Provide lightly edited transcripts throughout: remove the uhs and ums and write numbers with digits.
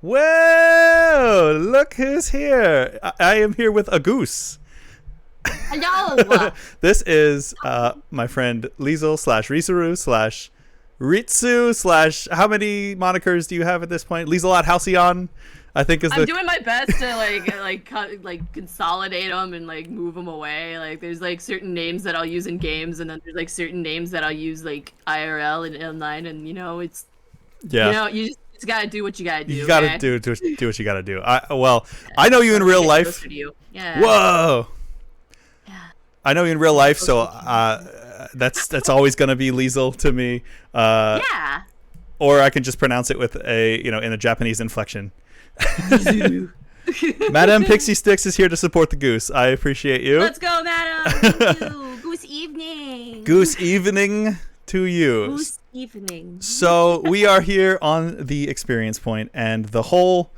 Whoa! Look who's here. I am here with a goose. Hello. This is my friend Liesel slash Risuruuu slash Ritsu slash how many monikers do you have at this point? Lieselot Halcyon, I think is the. I'm doing my best to consolidate them and like move them away. Like there's like certain names that I'll use in games, and then there's like certain names that I'll use like IRL and online, and it's you just gotta do what you gotta do. You gotta okay? do what you gotta do. I know you in real life. Yeah. Whoa. Yeah. I know you in real life, so that's always gonna be Liesel to me. Yeah. Or I can just pronounce it with in a Japanese inflection. Madame Pixie Sticks is here to support the goose. I appreciate you. Let's go, Madam. Thank you. Goose evening. Goose evening to you. Goose evening. So we are here on the experience point, and the whole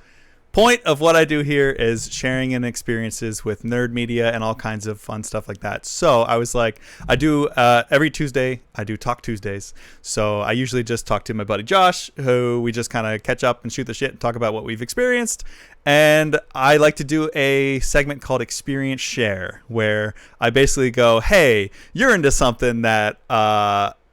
point of what I do here is sharing in experiences with nerd media and all kinds of fun stuff like that. So I was like, I do every Tuesday, I do Talk Tuesdays. So I usually just talk to my buddy Josh, who we just kind of catch up and shoot the shit and talk about what we've experienced. And I like to do a segment called Experience Share, where I basically go, hey, you're into something that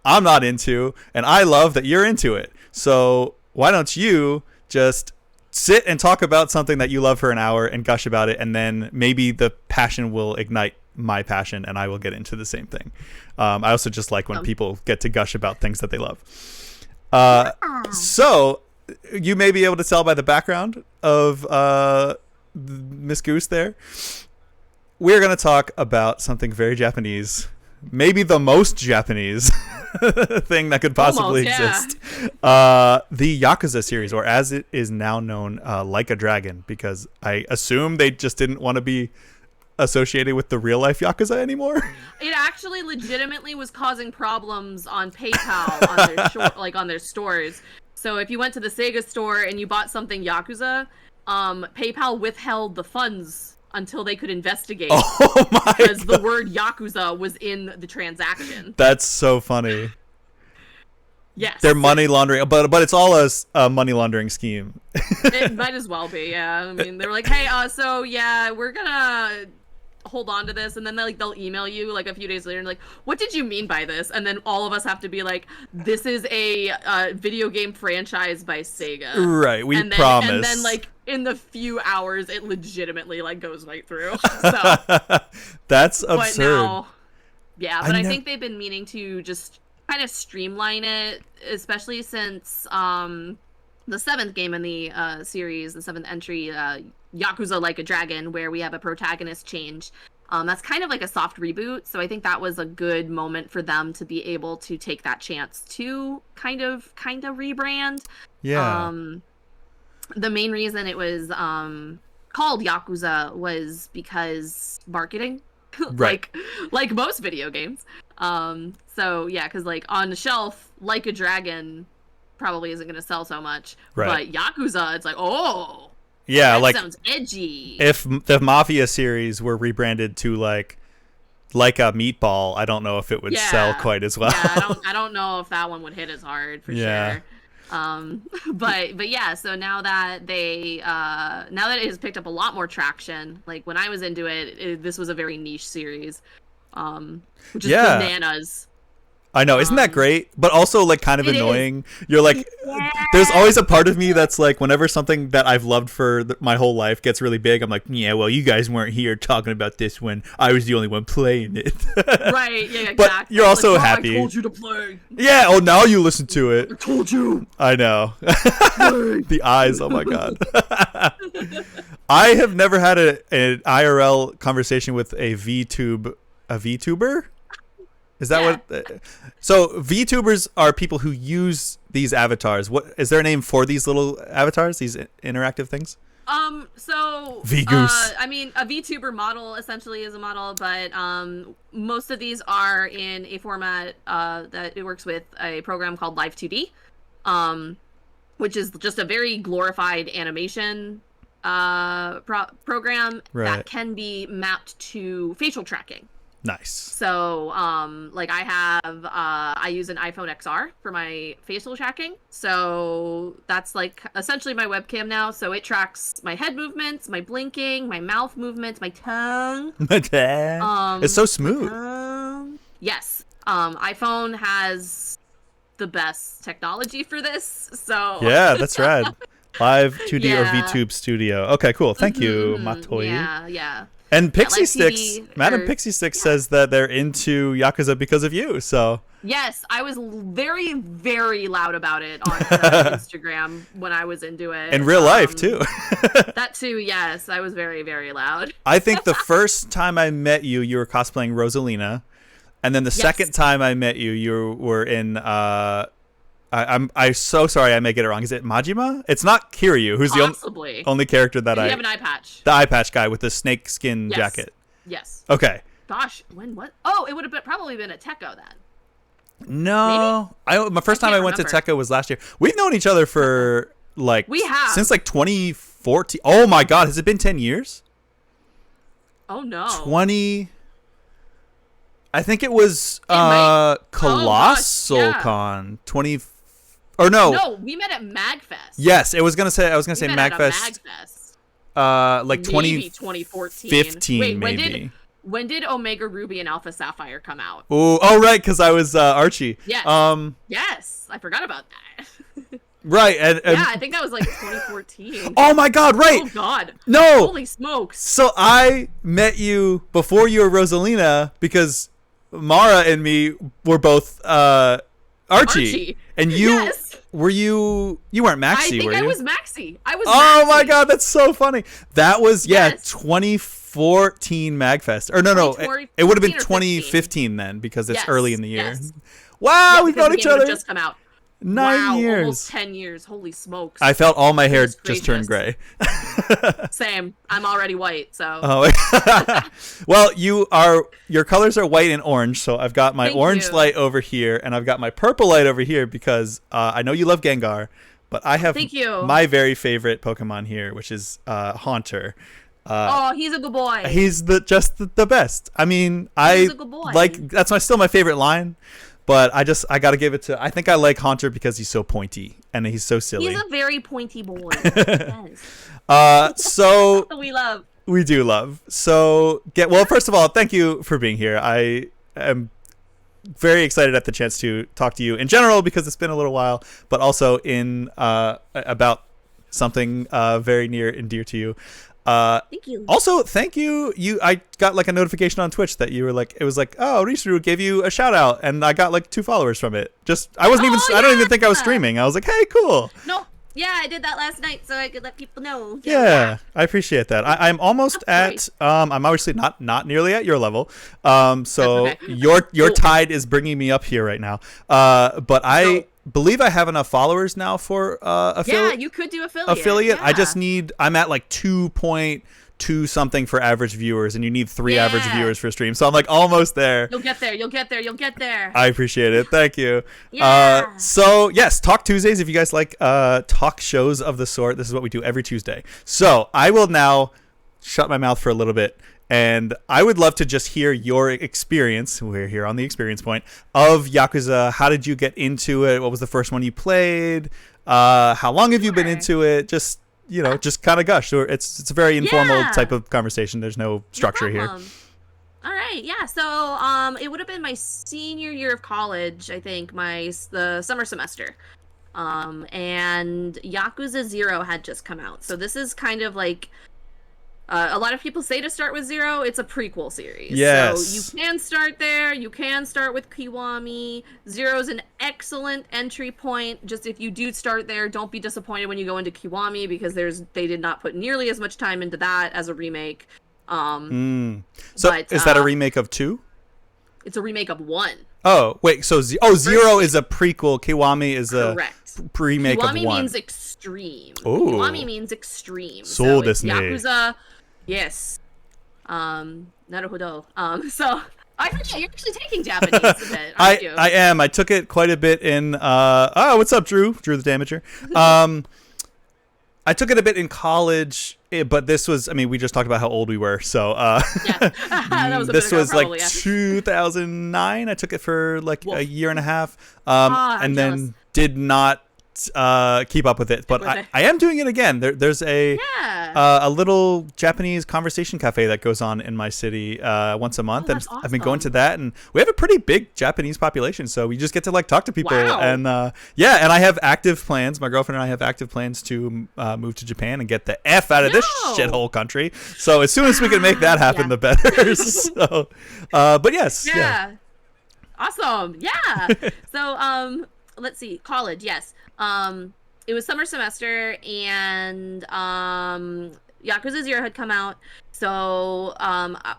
I'm not into, and I love that you're into it. So why don't you just sit and talk about something that you love for an hour and gush about it, and then maybe the passion will ignite my passion and I will get into the same thing. I also just like when people get to gush about things that they love. So you may be able to tell by the background of Miss Goose there. We're going to talk about something very Japanese, maybe the most Japanese thing that could possibly exist. The Yakuza series, or as it is now known, Like a Dragon, because I assume they just didn't want to be associated with the real life Yakuza anymore. It actually legitimately was causing problems on PayPal on their stores. So if you went to the Sega store and you bought something Yakuza, PayPal withheld the funds until they could investigate. Oh my because God. the word Yakuza was in the transaction. That's so funny. Yes. They're money laundering, but it's all a money laundering scheme. It might as well be, yeah. I mean, they were like, hey, so yeah, we're gonna hold on to this, and then they'll email you like a few days later and like, what did you mean by this? And then all of us have to be like, this is a video game franchise by Sega. Right, we promise. And then like in the few hours it legitimately like goes right through. So that's absurd. But I think they've been meaning to just kind of streamline it, especially since the seventh game in the series, the seventh entry, Yakuza Like a Dragon, where we have a protagonist change. That's kind of like a soft reboot, so I think that was a good moment for them to be able to take that chance to kind of rebrand. Yeah. The main reason it was called Yakuza was because marketing. Right. like most video games. So yeah, because like on the shelf, Like a Dragon probably isn't going to sell so much. Right. But Yakuza, it's like, oh, yeah, that like sounds edgy. If the Mafia series were rebranded to like a meatball, I don't know if it would sell quite as well. Yeah, I don't know if that one would hit as hard for sure. But yeah, so now that it has picked up a lot more traction, like when I was into it, this was a very niche series, which is bananas. I know, isn't that great? But also like kind of annoying. You're like, there's always a part of me that's like, whenever something that I've loved for my whole life gets really big, I'm like, yeah, well, you guys weren't here talking about this when I was the only one playing it. Right, yeah, exactly. But you're also like, happy. I told you to play. Yeah, oh, now you listen to it. I told you. I know. The eyes, oh my God. I have never had an IRL conversation with a VTuber? Is that what? So VTubers are people who use these avatars. What is their name for these little avatars? These interactive things? So V-Goose. I mean, a VTuber model essentially is a model, but most of these are in a format that it works with a program called Live 2D, which is just a very glorified animation program that can be mapped to facial tracking. Nice. So, like I use an iPhone XR for my facial tracking. So that's like essentially my webcam now. So it tracks my head movements, my blinking, my mouth movements, my tongue. It's so smooth. Yes. iPhone has the best technology for this. So yeah, that's rad. Live 2D or VTube Studio. Okay, cool. Thank you, Matoi. Yeah. And Pixie Sticks, Madam Pixie Sticks says that they're into Yakuza because of you, so. Yes, I was very, very loud about it on Instagram when I was into it. In real life, too. That too, yes. I was very, very loud. I think the first time I met you, you were cosplaying Rosalina. And then the second time I met you, you were in... I'm so sorry I may get it wrong. Is it Majima? It's not Kiryu, who's the only character that you have an eye patch. The eye patch guy with the snake skin jacket. Yes. Okay. Gosh, what? Oh, it would have probably been at Tekko then. No. My first time I went to Tekko was last year. We've known each other for since like 2014. Oh my god, has it been 10 years? Oh no. I think it was Colossal Con 20. Or no. No, we met at MagFest. Yes, I was gonna say MagFest. Like 2014. 15 Wait, maybe. When did Omega Ruby and Alpha Sapphire come out? Oh right, because I was Archie. Yes. Yes, I forgot about that. Right, and yeah, I think that was like 2014. Oh my god, right. Oh god. No. Holy smokes. So I met you before you were Rosalina because Mara and me were both Archie. And you you weren't Maxie, were you? I was Maxie. Oh my god, that's so funny. That was 2014 MagFest. Or no, it would have been 2015 then because it's early in the year. Yes. Wow, we've known each other. Just come out. 9 years. Almost 10 years. Holy smokes. I felt all my hair just turned gray. Same. I'm already white, so. Oh. Well, your colors are white and orange, so I've got my orange light over here, and I've got my purple light over here because I know you love Gengar, but I have my very favorite Pokemon here, which is Haunter. He's a good boy. He's just the best. I mean, he's a good boy. That's still my favorite line. But I gotta give it to. I think I like Haunter because he's so pointy and he's so silly. He's a very pointy boy. So we do love. So first of all, thank you for being here. I am very excited at the chance to talk to you in general because it's been a little while, but also about something very near and dear to you. Thank you. Also, thank you. I got like a notification on Twitch that you were like, it was like, oh, Risuruuu gave you a shout out, and I got like 2 followers from it. I don't even think I was streaming. I was like, hey, cool. No, yeah, I did that last night so I could let people know. Yeah, I appreciate that. I'm almost at. I'm obviously not nearly at your level. So your tide is bringing me up here right now. But I believe I have enough followers now for affiliate. Yeah, you could do affiliate. Yeah. I'm at like 2.2 something for average viewers, and you need 3 average viewers for a stream. So I'm like almost there. You'll get there. I appreciate it. Thank you. Yeah. So yes, Talk Tuesdays. If you guys like talk shows of the sort, this is what we do every Tuesday. So I will now shut my mouth for a little bit. And I would love to just hear your experience. We're here on the experience point of Yakuza. How did you get into it? What was the first one you played? How long have you been into it? Just kind of gush. It's a very informal type of conversation. There's no structure here. All right, yeah. So it would have been my senior year of college, I think, the summer semester. And Yakuza 0 had just come out. So this is kind of like a lot of people say to start with 0. It's a prequel series. Yes. So you can start there. You can start with Kiwami. 0 is an excellent entry point. Just if you do start there, don't be disappointed when you go into Kiwami because they did not put nearly as much time into that as a remake. So is that a remake of 2? It's a remake of 1. Oh, wait. So 0 is a prequel. Kiwami is a remake of 1. Kiwami means extreme. Ooh. Kiwami means extreme. So it's Yakuza. Yes. Naruhodo. So I forget you're actually taking Japanese a bit, aren't you? I am. I took it quite a bit in what's up, Drew? Drew the Damager. I took it a bit in college, but this was, I mean, we just talked about how old we were. So Yeah. That was a this bit ago, was probably, like yeah. 2009. I took it for like Woof. a year and a half, I'm and jealous. then did not keep up with it. But with it. I am doing it again. There's a little Japanese conversation cafe that goes on in my city once a month, and that's I've been going to awesome. that, and we have a pretty big Japanese population, so we just get to like talk to people. Wow. And and I have active plans. My girlfriend and I have active plans to move to Japan and get the F out of this No. shithole country. So as soon as we can make that happen, Yeah. the better. So but yes, Yeah. Awesome. Yeah. So let's see. College, yes. It was summer semester, and Yakuza 0 had come out. So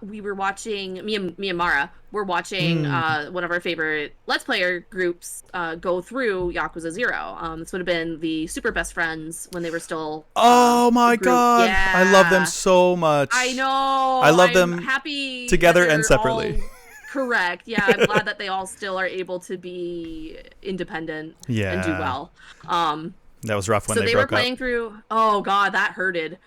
we were watching, me and Mara were watching one of our favorite Let's Player groups go through Yakuza 0. This would have been the Super Best Friends when they were still oh my group. god, Yeah. I love them so much. I know. I love I'm them happy together that and they're separately. all- correct. Yeah, I'm glad that they all still are able to be independent and do well. That was rough when So they they were broke playing up. through. Oh god, that hurted.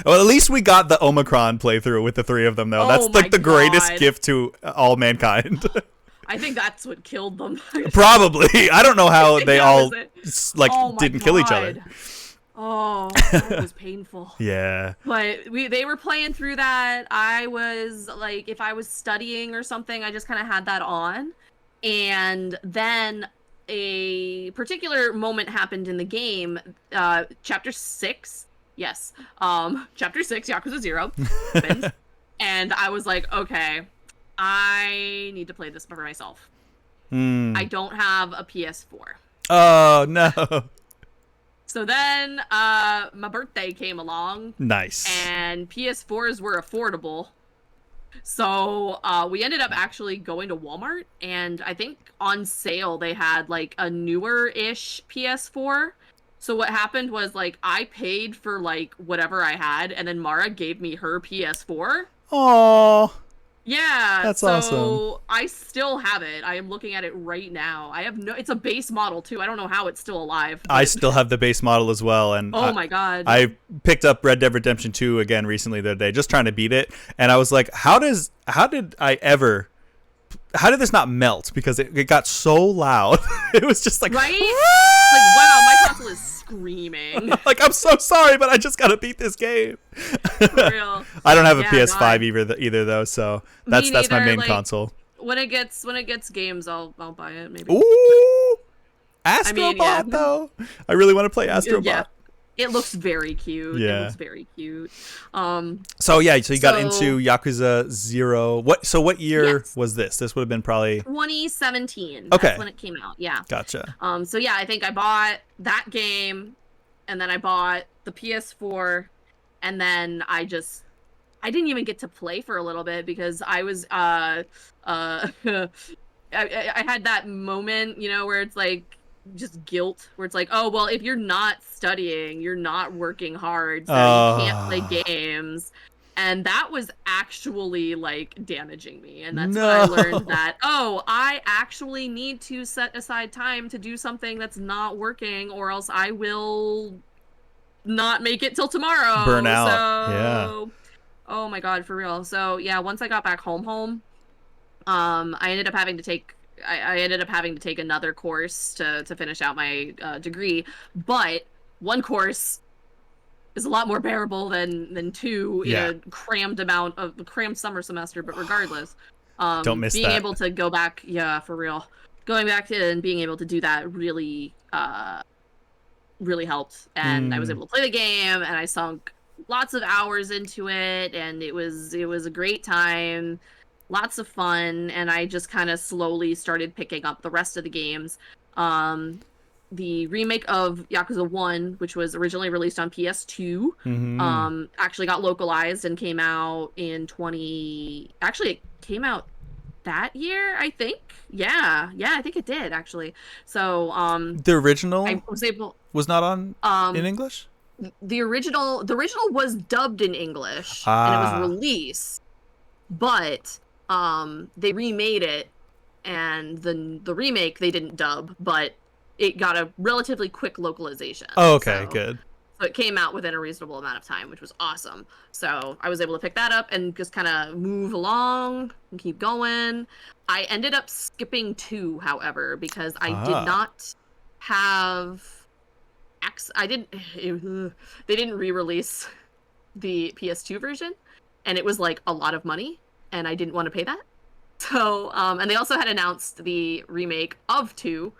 Well, at least we got the Omicron playthrough with the three of them, though. Oh That's my like the greatest God. gift to all mankind. I think that's what killed them. Probably. I don't know how they That all was it. like Oh my didn't kill each other. God. Oh, that was painful. Yeah. But they were playing through that. I was like, if I was studying or something, I just kind of had that on. And then a particular moment happened in the game, chapter 6. Yes. Chapter 6, Yakuza 0 happened. And I was like, okay, I need to play this for myself. I don't have a PS4. Oh no. So then my birthday came along. Nice. And PS4s were affordable. So we ended up actually going to Walmart, and I think on sale they had like a newer-ish PS4. So what happened was like I paid for like whatever I had, and then Mara gave me her PS4. Aww. Yeah, That's so awesome. I still have it. I am looking at it right now. I have it's a base model too. I don't know how it's still alive. I but- still have the base model as well, and Oh my god. I picked up Red Dead Redemption 2 again recently the other day, just trying to beat it, and I was like, how did this not melt? Because it got so loud. It was just like, Right? It's like, wow, my console is screaming. like, I'm so sorry, but I just gotta beat this game. For real. I don't have a Yeah, PS5 God. either though, so that's my neither, main like, console. When it gets games, I'll buy it maybe. Ooh, Astrobot mean, yeah. though. I really want to play Astrobot. Yeah. It looks very cute. Yeah. It looks very cute. So yeah, so you got So- into Yakuza 0. What year Yes. was this? This would have been probably 2017. Okay. That's when it came out. Yeah. gotcha. So yeah, I think I bought that game, and then I bought the PS4, and then I didn't even get to play for a little bit because I was I had that moment, you know, where it's like just guilt, where it's like, oh well, if you're not studying, you're not working hard, so you can't play games. And that was actually like damaging me. And that's when I learned that, oh, I actually need to set aside time to do something that's not working, or else I will not make it till tomorrow. Burn out. So, Yeah. Oh my god, for real. So yeah, once I got back home, I ended up having to take another course to finish out my degree. But one course is a lot more bearable than two in a crammed summer semester. But regardless, Don't miss being that. able to go back, yeah, for real, going back to and being able to do that really helped. And I was able to play the game, and I sunk lots of hours into it, and it was a great time, lots of fun, and I just kind of slowly started picking up the rest of the games. The remake of Yakuza 1, which was originally released on PS2, actually got localized and came out in it came out that year, I think. Yeah, I think it did actually. So The original I was able was not on in English? the original was dubbed in English and it was released, but they remade it, and the remake they didn't dub, but it got a relatively quick localization. Oh, okay, So, good. So it came out within a reasonable amount of time, which was awesome. So I was able to pick that up and just kind of move along and keep going. I ended up skipping 2, however, because I did not have I didn't they didn't re-release the PS2 version, and it was like a lot of money, and I didn't want to pay that. So and they also had announced the remake of 2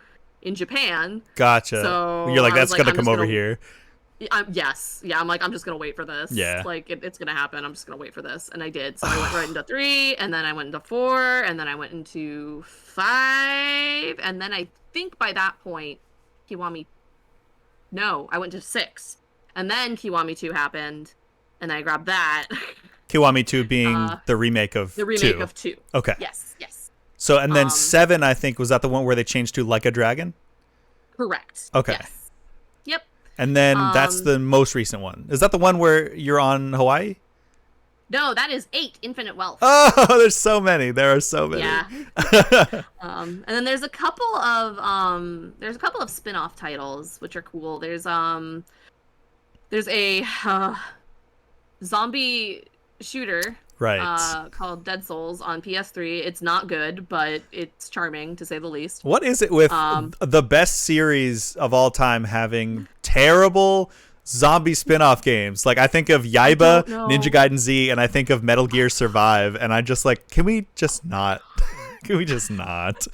in Japan. Gotcha. So you're like, that's gonna come over here. Yes. Yeah, I'm like, I'm just gonna wait for this. Yeah. Like, it's gonna happen. I'm just gonna wait for this. And I did. So I went right into 3, and then I went into 4, and then I went into 5, and then I think by that point, Kiwami... No, I went to 6. And then Kiwami 2 happened, and I grabbed that. Kiwami 2 being the remake of 2. The remake of 2. Okay. Yes. So, and then 7, I think, was that the one where they changed to Like a Dragon? Correct. Okay. Yes. Yep. And then that's the most recent one. Is that the one where you're on Hawaii? No, that is 8, Infinite Wealth. Oh, there's so many. There are so many. Yeah. And then there's a couple of spin-off titles which are cool. There's a zombie shooter called Dead Souls on PS3. It's not good, but it's charming to say the least. What is it with the best series of all time having terrible zombie spin-off games? Like, I think of Yaiba, Ninja Gaiden Z, and I think of Metal Gear Survive, and I just like, can we just not? Can we just not?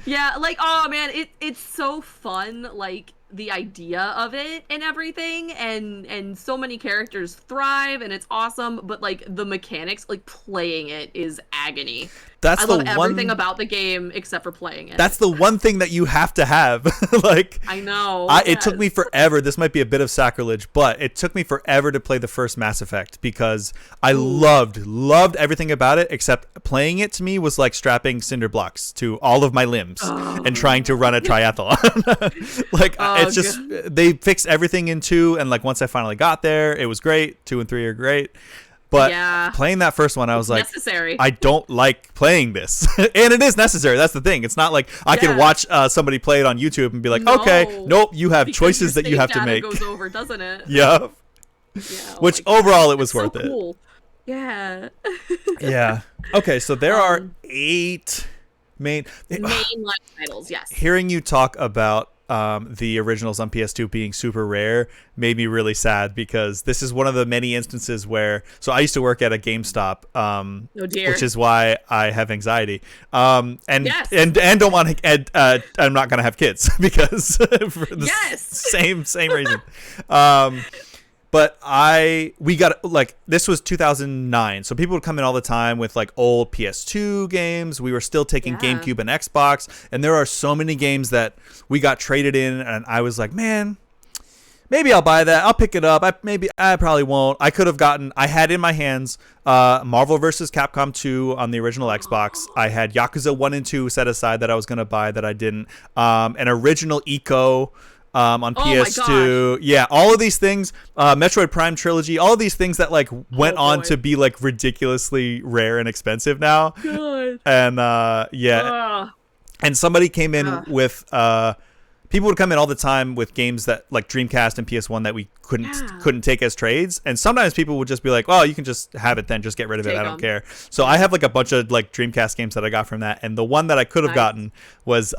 Yeah, like, oh man, it's so fun, like the idea of it and everything, and so many characters thrive, and it's awesome, but like the mechanics, like playing it is agony. I love everything about the game except for playing it. That's the one thing that you have to have. Like, I know. It took me forever. This might be a bit of sacrilege, but it took me forever to play the first Mass Effect because I loved everything about it, except playing it to me was like strapping cinder blocks to all of my limbs and trying to run a triathlon. Like, it's just, they fixed everything in 2, and like once I finally got there, it was great. 2 and 3 are great. But playing that first one, I was like, necessary. I don't like playing this. And it is necessary. That's the thing. It's not like I can watch somebody play it on YouTube and be like, okay, nope, you have choices that you have to make. Goes over, doesn't it? Yeah. Which overall, it was worth it. Yeah. Yeah. Okay, so there are 8 main titles, yes. Hearing you talk about the originals on PS2 being super rare made me really sad because this is one of the many instances where, so I used to work at a GameStop, which is why I have anxiety, and don't want to, I'm not going to have kids because for the same reason. But we got, like, this was 2009, so people would come in all the time with like old PS2 games. We were still taking GameCube and Xbox, and there are so many games that we got traded in, and I was like, man, maybe I'll buy that. I'll pick it up. I probably won't. I had in my hands Marvel vs. Capcom 2 on the original Xbox. I had Yakuza 1 and 2 set aside that I was going to buy that I didn't. An original Eco on PS2. Yeah, all of these things, Metroid Prime Trilogy, all of these things that like went on to be like ridiculously rare and expensive now. God. And and somebody came in with people would come in all the time with games that like Dreamcast and PS1 that we couldn't take as trades, and sometimes people would just be like, "Oh, you can just have it then, just get rid of it. I don't care." So I have like a bunch of like Dreamcast games that I got from that, and the one that I could have gotten was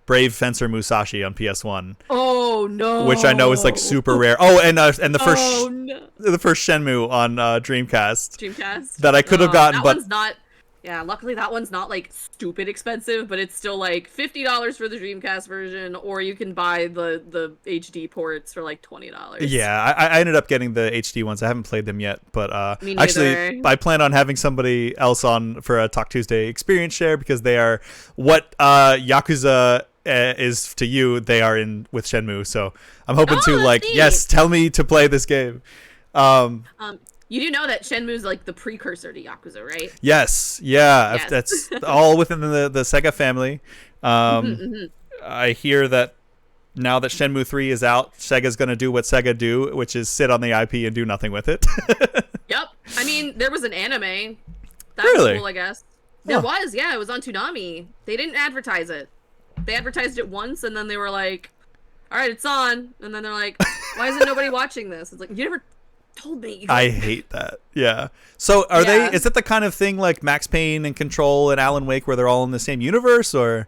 Brave Fencer Musashi on PS1. Oh no! Which I know is like super rare. Oh, and the first Shenmue on Dreamcast. That I could have gotten, but one's not. Yeah, luckily that one's not like stupid expensive, but it's still like $50 for the Dreamcast version, or you can buy the HD ports for like $20. Yeah, I ended up getting the HD ones. I haven't played them yet, but actually I plan on having somebody else on for a Talk Tuesday experience share because they are what Yakuza is to you. They are in with Shenmue, so I'm hoping to like tell me to play this game. You do know that Shenmue's like the precursor to Yakuza, right? Yes. That's all within the Sega family. I hear that now that Shenmue 3 is out, Sega's going to do what Sega do, which is sit on the IP and do nothing with it. Yep. I mean, there was an anime. That really? was cool, I guess. It was, it was on Toonami. They didn't advertise it. They advertised it once, and then they were like, all right, it's on. And then they're like, why isn't nobody watching this? It's like, you never told me. I hate that. Yeah. So are they, is it the kind of thing like Max Payne and Control and Alan Wake where they're all in the same universe, or?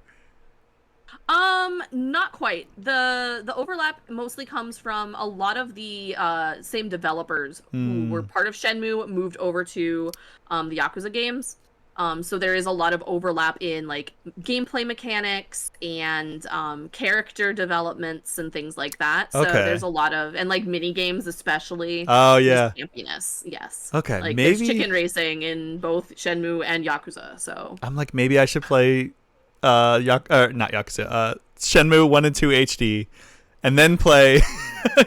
Not quite. The overlap mostly comes from a lot of the same developers who were part of Shenmue moved over to the Yakuza games. So there is a lot of overlap in like gameplay mechanics and character developments and things like that. So there's a lot of, and like mini games especially. Oh yeah. Campiness, yes. Okay, like maybe there's chicken racing in both Shenmue and Yakuza. So I'm like, maybe I should play not Yakuza, Shenmue 1 and 2 HD, and then play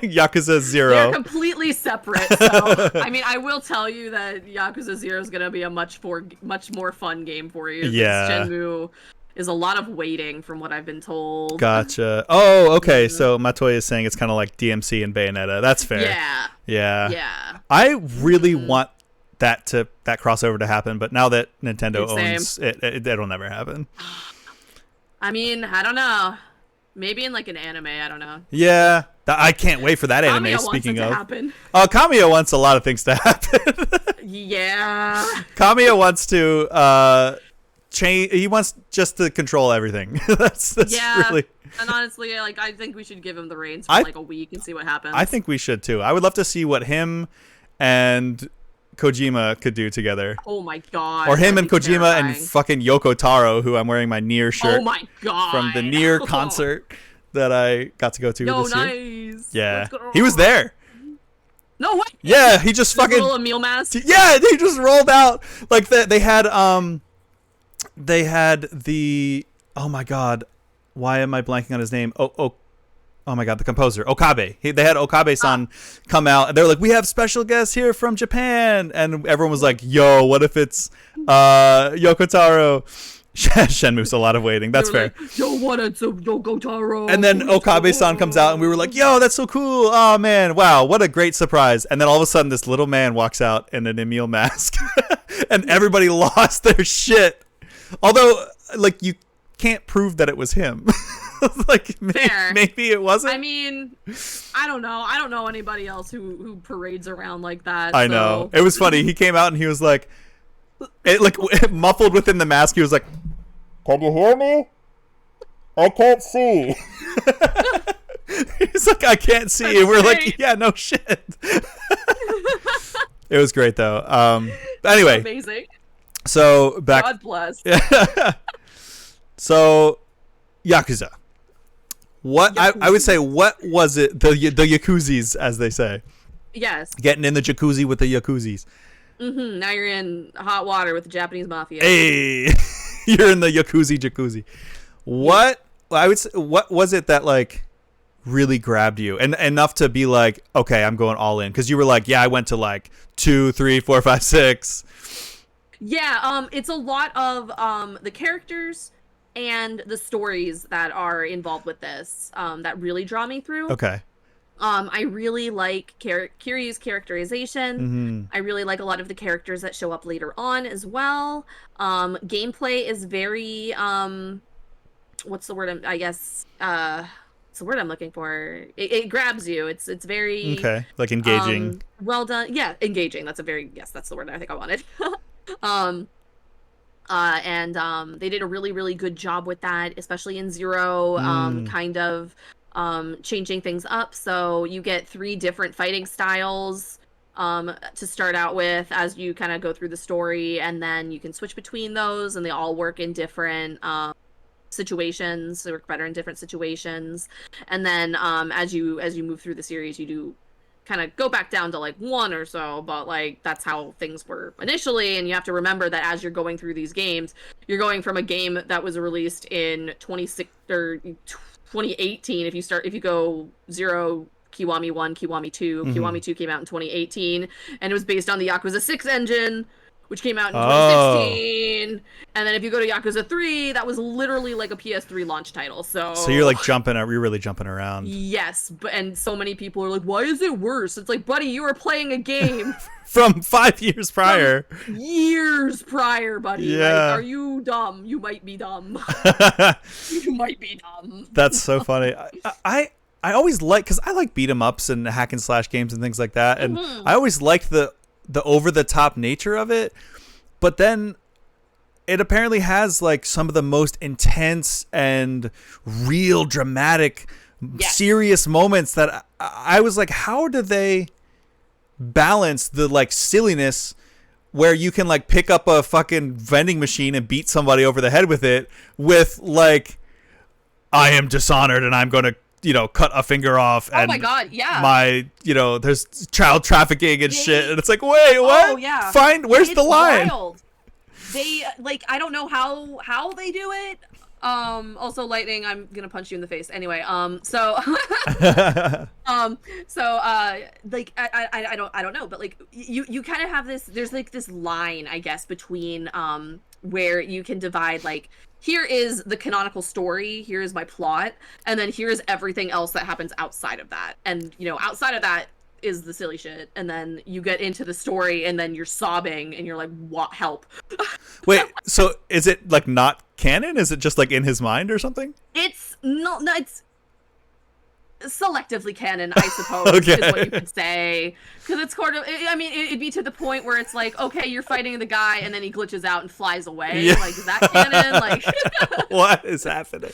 Yakuza 0. They're completely separate. So I mean, I will tell you that Yakuza 0 is gonna be a much more fun game for you. Yeah. Shenmue is a lot of waiting, from what I've been told. Gotcha. Oh, okay. So Matoya is saying it's kind of like DMC and Bayonetta. That's fair. Yeah. Yeah. Yeah. I really want that crossover to happen, but now that Nintendo owns it, it'll never happen. I mean, I don't know. Maybe in like an anime, I don't know. Yeah, I can't wait for that anime. Kamiya Speaking wants it of, to happen. Kamiya wants a lot of things to happen. Yeah. Kamiya wants to change. He wants just to control everything. that's really. And honestly, like, I think we should give him the reins for like a week and see what happens. I think we should too. I would love to see what him and Kojima could do together. Oh my god. Or him and Kojima and fucking Yoko Taro, who I'm wearing my Nier shirt. Oh my god. From the Nier concert that I got to go to this year. Nice. Yeah. He was there. No way. Yeah, he just fucking little Emil mask. Yeah, they just rolled out like that. They had the, oh my god, why am I blanking on his name? Oh my god, the composer, Okabe. They had Okabe-san come out, and they were like, we have special guests here from Japan. And everyone was like, yo, what if it's Yoko Taro? Shenmue's a lot of waiting. That's fair. Like, yo, what? It's Yoko Taro. And then Okabe-san comes out, and we were like, yo, that's so cool. Oh, man. Wow, what a great surprise. And then all of a sudden, this little man walks out in an Emil mask. And everybody lost their shit. Although, like, you can't prove that it was him. Like maybe it wasn't. I mean, I don't know. I don't know anybody else who parades around like that. I know. It was funny. He came out and he was like, muffled within the mask. He was like, "Can you hear me? I can't see." He's like, "I can't see." That's and we're great. Like, "Yeah, no shit." It was great though. Anyway, amazing. So back. God bless. So, Yakuza. What I would say, what was it? The Yakuzis, as they say. Yes. Getting in the jacuzzi with the Yakuzis. Mm-hmm. Now you're in hot water with the Japanese mafia. Hey, you're in the jacuzzi. What I would say, what was it that like really grabbed you and enough to be like, okay, I'm going all in? Because you were like, yeah, I went to like 2, 3, 4, 5, 6. Yeah. It's a lot of the characters and the stories that are involved with this that really draw me through. Okay. I really like Kiryu's characterization. Mm-hmm. I really like a lot of the characters that show up later on as well. Gameplay is very what's the word? I guess it's the word I'm looking for. It grabs you. It's very okay, like engaging. Well done. Yeah, engaging. That's the word I think I wanted. And they did a really, really good job with that, especially in Zero, kind of changing things up. So you get 3 different fighting styles to start out with as you kind of go through the story, and then you can switch between those, and they all work in different situations. They work better in different situations. And then as you move through the series, you do kind of go back down to like 1 or so, but like that's how things were initially. And you have to remember that as you're going through these games, you're going from a game that was released in 2018. If you go 0, Kiwami 1, Kiwami 2, Kiwami 2 came out in 2018, and it was based on the Yakuza 6 engine, which came out in 2016. And then if you go to Yakuza 3, that was literally like a PS3 launch title. So you're like you're really jumping around. Yes, and so many people are like, why is it worse? It's like, buddy, you were playing a game from 5 years prior. Years prior, buddy. Yeah. Like, are you dumb? You might be dumb. You might be dumb. That's so funny. I always like, because I like beat 'em ups and hack and slash games and things like that, and I always liked the over the top nature of it. But then it apparently has like some of the most intense and real dramatic, serious moments that I was like, how do they balance the like silliness where you can like pick up a fucking vending machine and beat somebody over the head with it with like, I am dishonored and I'm going to, cut a finger off. And oh my God, yeah. My, there's child trafficking and shit. And it's like, wait, what? Oh, yeah. Where's the line? Wild. They, like, I don't know how they do it. Also, Lightning, I'm gonna punch you in the face. Anyway, like, I don't know, but like, you kind of have this, there's like this line, I guess, between, where you can divide, like, here is the canonical story, here is my plot, and then here's everything else that happens outside of that. And, outside of that is the silly shit, and then you get into the story, and then you're sobbing, and you're like, what? Help. Wait, so is it, like, not canon? Is it just, like, in his mind or something? It's no, it's selectively canon, I suppose, okay. Is what you could say. Because it's sort of, I mean, it'd be to the point where it's like, okay, you're fighting the guy, and then he glitches out and flies away. Yeah. Like, is that canon? Like, what is happening?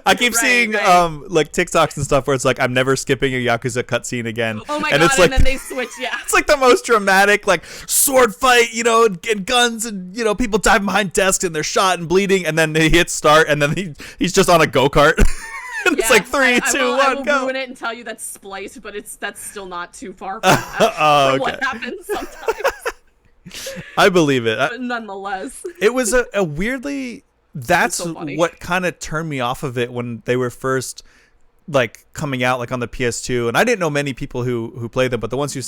I keep seeing like TikToks and stuff where it's like, I'm never skipping a Yakuza cutscene again. Oh my and God, it's like, and then they switch, yeah. It's like the most dramatic, like, sword fight, and guns, and, people diving behind desks, and they're shot and bleeding, and then he hits start, and then he's just on a go-kart. It's like 3, 2, 1, go. I will ruin it and tell you that's spliced, but that's still not too far from, from what happens sometimes. I believe it. But nonetheless. It was a weirdly... That's so what kind of turned me off of it when they were first, like, coming out, like, on the PS2. And I didn't know many people who played them, but the ones who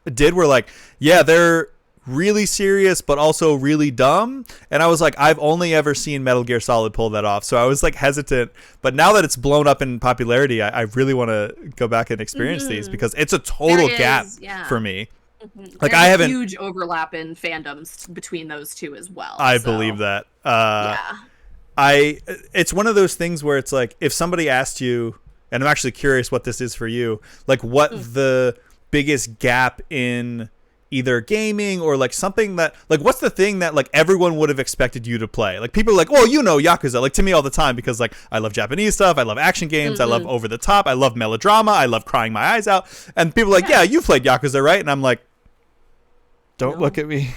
did were like, yeah, they're really serious but also really dumb. And I was like, I've only ever seen Metal Gear Solid pull that off, so I was like hesitant. But now that it's blown up in popularity, I really want to go back and experience these, because it's a total gap for me. Like, there's I haven't huge overlap in fandoms between those two as well. I believe that. It's one of those things where it's like, if somebody asked you, and I'm actually curious what this is for you, like, what the biggest gap in either gaming or like something that, like, what's the thing that like everyone would have expected you to play? Like, people are like, well, Yakuza, like, to me all the time, because like I love Japanese stuff, I love action games, I love over the top, I love melodrama, I love crying my eyes out. And people are like, yeah, you played Yakuza, right? And I'm like, don't look at me.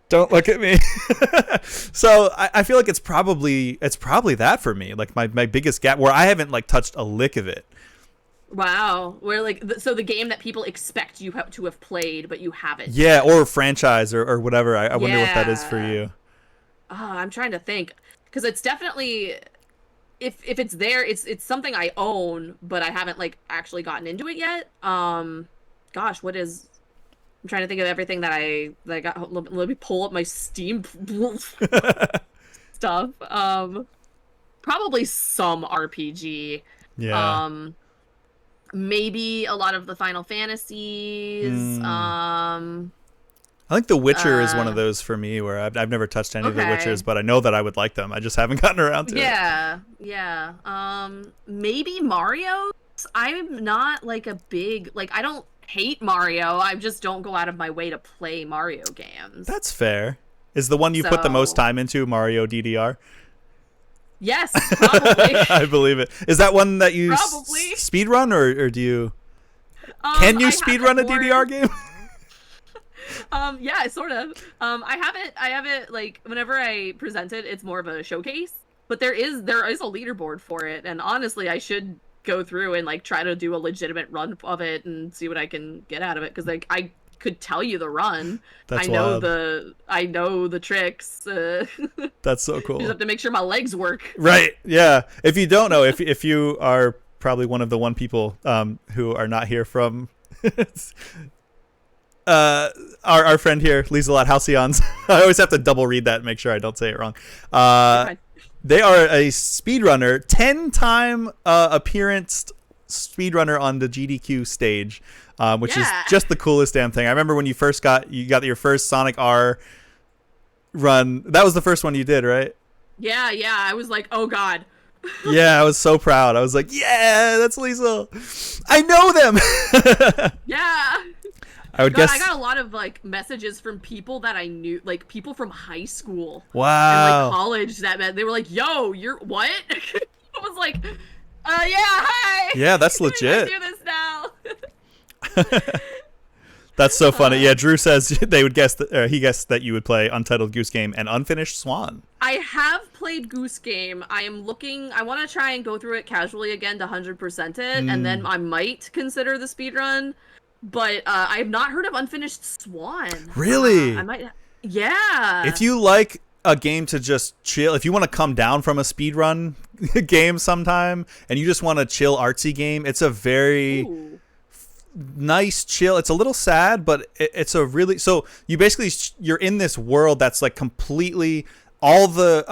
Don't look at me. So I feel like it's probably that for me, like my biggest gap, where I haven't like touched a lick of it. Wow. Where like, so the game that people expect you to have played, but you haven't. Yeah, or franchise or whatever. I wonder what that is for you. I'm trying to think, because it's definitely, if it's there, it's something I own, but I haven't like actually gotten into it yet. Gosh, what is? I'm trying to think of everything that I got. Let me pull up my Steam stuff. Probably some RPG. Yeah. Maybe a lot of the Final Fantasies. I think The Witcher is one of those for me, where I've never touched any of the Witchers, but I know that I would like them. I just haven't gotten around to it. Yeah. Maybe Mario. I'm not like a big, like, I don't hate Mario. I just don't go out of my way to play Mario games. That's fair. Is the one you put the most time into Mario DDR? Yes, probably. I believe it. Is that one that you speedrun, or do you? Can you speedrun a DDR game? Yeah, sort of. I have it like whenever I present it, it's more of a showcase. But there is a leaderboard for it, and honestly, I should go through and like try to do a legitimate run of it and see what I can get out of it, because like I could tell you the run. That's wild. I I know the tricks. That's so cool. You just have to make sure my legs work. Right. Yeah. If you don't know, if you are probably one of the people who are not here from our friend here, Lieselot Halcyons. I always have to double read that and make sure I don't say it wrong. They are a speedrunner, 10-time appearance speedrunner on the GDQ stage, which is just the coolest damn thing. I remember when you got your first Sonic R run. That was the first one you did, right? Yeah. I was like, oh God. Yeah, I was so proud. I was like, yeah, that's Lisa. I know them. Yeah. I would guess. I got a lot of like messages from people that I knew, like people from high school and Wow. like college that they were like, "Yo, you're what?" I was like, yeah, hi. Yeah, that's I legit. do this now." That's so funny. Yeah, Drew says they would guess that he guessed that you would play Untitled Goose Game and Unfinished Swan. I have played Goose Game. I am looking. I want to try and go through it casually again to 100% it, and then I might consider the speedrun. But I have not heard of Unfinished Swan. Really? I might. Yeah. If you like a game to just chill, if you want to come down from a speedrun game sometime and you just want a chill artsy game, it's a very nice chill. It's a little sad, but it's a really, so you basically you're in this world that's like completely all the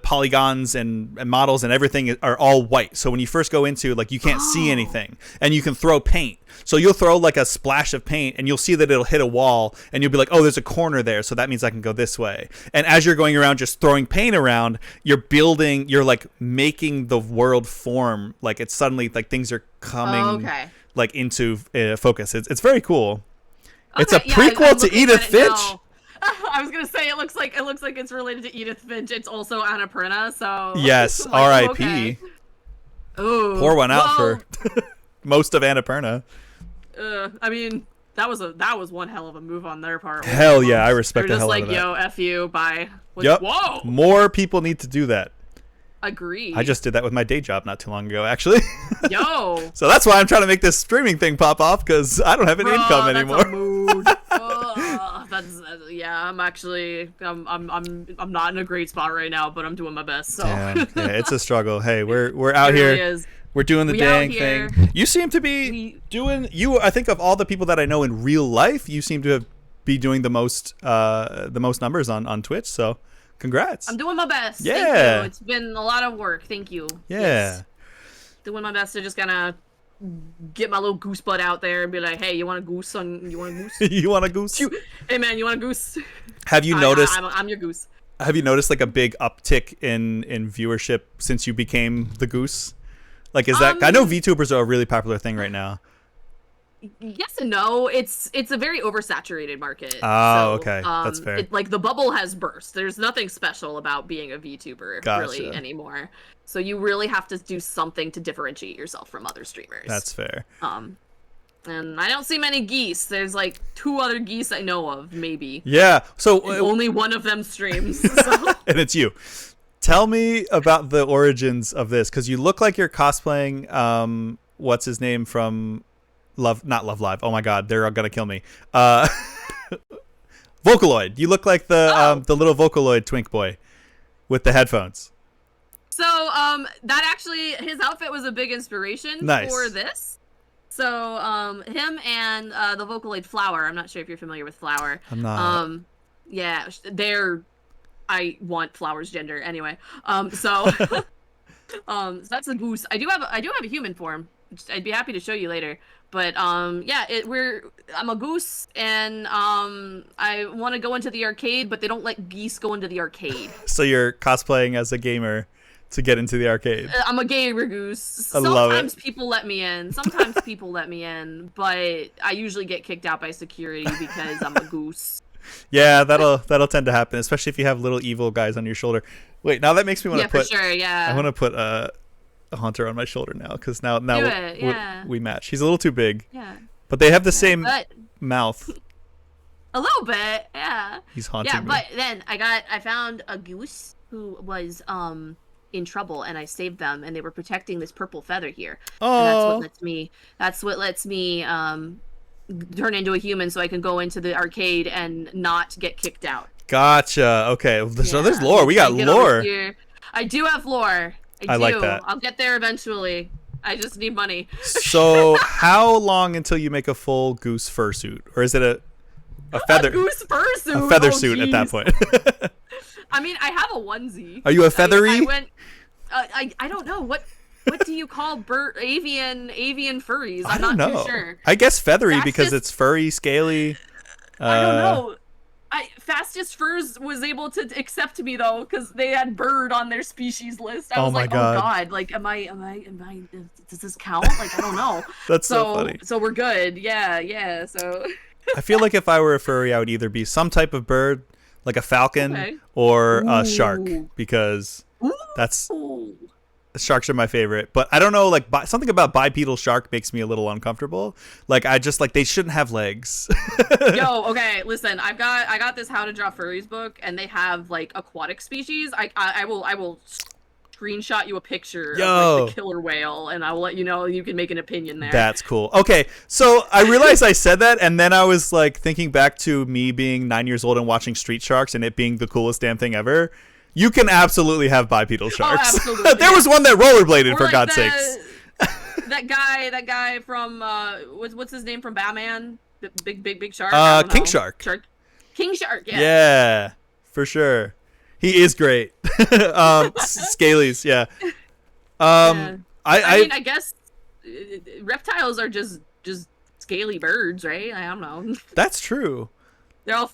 polygons and models and everything are all white. So when you first go into, like, you can't see anything, and you can throw paint. So you'll throw like a splash of paint and you'll see that it'll hit a wall and you'll be like, oh, there's a corner there. So that means I can go this way. And as you're going around just throwing paint around, you're like making the world form. Like it's suddenly like things are coming like into focus. It's very cool. Okay, it's a prequel to Edith Finch. I was gonna say it looks like it's related to Edith Finch. It's also Annapurna, so yes, like, R.I.P. Okay. Oh, pour one out for most of Annapurna. I mean, that was one hell of a move on their part. Hell yeah, I respect the hell out of that. They're just like, yo, F you, bye. Like, yep. Whoa. More people need to do that. Agree. I just did that with my day job not too long ago, actually. Yo. So that's why I'm trying to make this streaming thing pop off, because I don't have any income anymore. That's a mood. Yeah. I'm actually I'm not in a great spot right now, but I'm doing my best. So. Damn. Yeah, it's a struggle. Hey, we're out here. Is. We're doing the dang thing. You seem to be doing. I think of all the people that I know in real life, you seem to be doing the most numbers on Twitch. So. Congrats. I'm doing my best. Yeah. Thank you. It's been a lot of work. Thank you. Yeah. Yes. Doing my best to just kind of get my little goose butt out there and be like, hey, you want a goose? You want a goose? You want a goose? Hey, man, you want a goose? Have you noticed? I'm your goose. Have you noticed like a big uptick in viewership since you became the goose? Like, is that? I know VTubers are a really popular thing right now. Yes and no. It's a very oversaturated market. Oh, okay, that's fair. Like the bubble has burst. There's nothing special about being a VTuber really anymore. So you really have to do something to differentiate yourself from other streamers. That's fair. And I don't see many geese. There's like 2 other geese I know of, maybe. Yeah. So only one of them streams. So. And it's you. Tell me about the origins of this, because you look like you're cosplaying. What's his name from? Not Love Live. Oh my God, they're gonna kill me. Vocaloid. You look like the little Vocaloid twink boy with the headphones. So that actually, his outfit was a big inspiration for this. So him and the Vocaloid Flower. I'm not sure if you're familiar with Flower. I'm not. Yeah, I want Flower's gender anyway. So that's a goose. I do have a human form. I'd be happy to show you later. But yeah, I'm a goose, and I want to go into the arcade, but they don't let geese go into the arcade. So you're cosplaying as a gamer to get into the arcade. I'm a gamer goose. I love it. Sometimes people let me in. Sometimes people let me in, but I usually get kicked out by security because I'm a goose. Yeah, that'll tend to happen, especially if you have little evil guys on your shoulder. Wait, now that makes me want to put. Yeah, for sure. Yeah. I want to put a hunter on my shoulder now, because now we match. He's a little too big. Yeah. But they have the same mouth. A little bit, yeah. He's haunting me. Yeah, but then I found a goose who was in trouble, and I saved them, and they were protecting this purple feather here. Oh. And that's what lets me turn into a human, so I can go into the arcade and not get kicked out. Gotcha. Okay. So there's lore. We got lore. I do have lore. I do. Like that. I'll get there eventually. I just need money. So how long until you make a full goose fursuit? Or is it a feather? A goose fursuit? A feather suit at that point. I mean, I have a onesie. Are you a feathery? I don't know. What do you call avian furries? I'm not too sure. I guess feathery because it's furry, scaly. I don't know. Fastest Furs was able to accept me though, because they had bird on their species list. I Oh was my like, God. oh God, like, am I? Does this count? Like, I don't know. That's so funny. So we're good. Yeah. So. I feel like if I were a furry, I would either be some type of bird, like a falcon, Okay. or a shark, Ooh. because that's Ooh. sharks are my favorite. But I don't know, like something about bipedal shark makes me a little uncomfortable. Like I just like they shouldn't have legs. Yo, okay, listen. I got this How to Draw Furries book, and they have like aquatic species. I will screenshot you a picture of like the killer whale, and I will let you know. You can make an opinion there. That's cool. Okay, so I realized I said that, and then I was like thinking back to me being 9 years old and watching Street Sharks, and it being the coolest damn thing ever. You can absolutely have bipedal sharks. Oh, absolutely. There was one that rollerbladed, for like God's sakes. That guy from what's his name from Batman? The big shark. King Shark. King Shark. Yeah. Yeah, for sure. He is great. Scalies, yeah. Yeah. I mean, I guess reptiles are just scaly birds, right? I don't know. That's true. They're all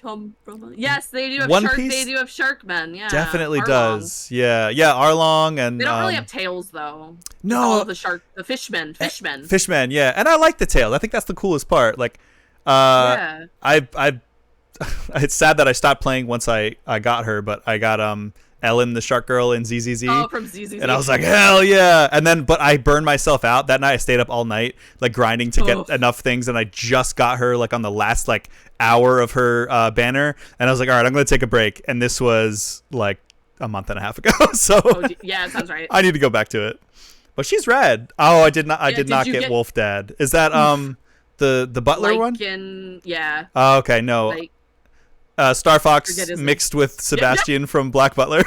come from. Yes, they do have One shark. Piece They do have shark men. Yeah, definitely Arlong. does. Yeah, Arlong and They don't really have tails though. no, all of the fishmen. Fishmen, yeah, and I like the tail. I think that's the coolest part. Like, Yeah. I it's sad that I stopped playing once I got her, but I got Ellen the shark girl in ZZZ. Oh, from ZZZ. And I was like, hell yeah! And then, but I burned myself out that night. I stayed up all night, like grinding to get enough things, and I just got her like on the last like hour of her banner. And I was like, all right, I'm gonna take a break. And this was like a month and a half ago, so yeah, sounds right. I need to go back to it. But she's rad. Oh, I did not. I did not get Wolf Dad. Is that the butler like one? Yeah. Oh, okay, no. Like, Star Fox mixed with Sebastian from Black Butler.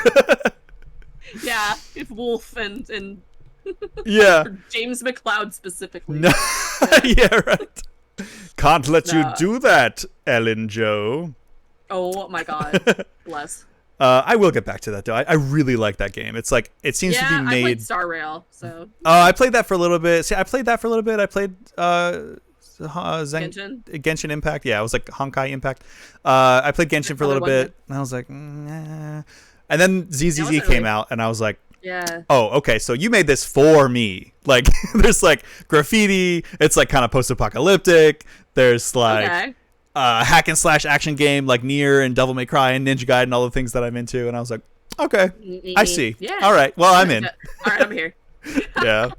Yeah, if Wolf and yeah, James McCloud specifically. No. Yeah, right. Can't let you do that, Ellen Joe. Oh my God, bless. I will get back to that though. I really like that game. It's like it seems to be made. I played Star Rail, so. I played that for a little bit. See, I played that for a little bit. I played Genshin Impact. Yeah, it was like Honkai Impact. I played Genshin for a little bit, and I was like, nah. And then ZZZ came out, and I was like, yeah. Oh, okay. So you made this for me. Like, there's like graffiti. It's like kind of post-apocalyptic. There's like hack and slash action game like Nier and Devil May Cry and Ninja Gaiden and all the things that I'm into. And I was like, okay, I see. Yeah. All right. Well, I'm in. All right, I'm here. Yeah.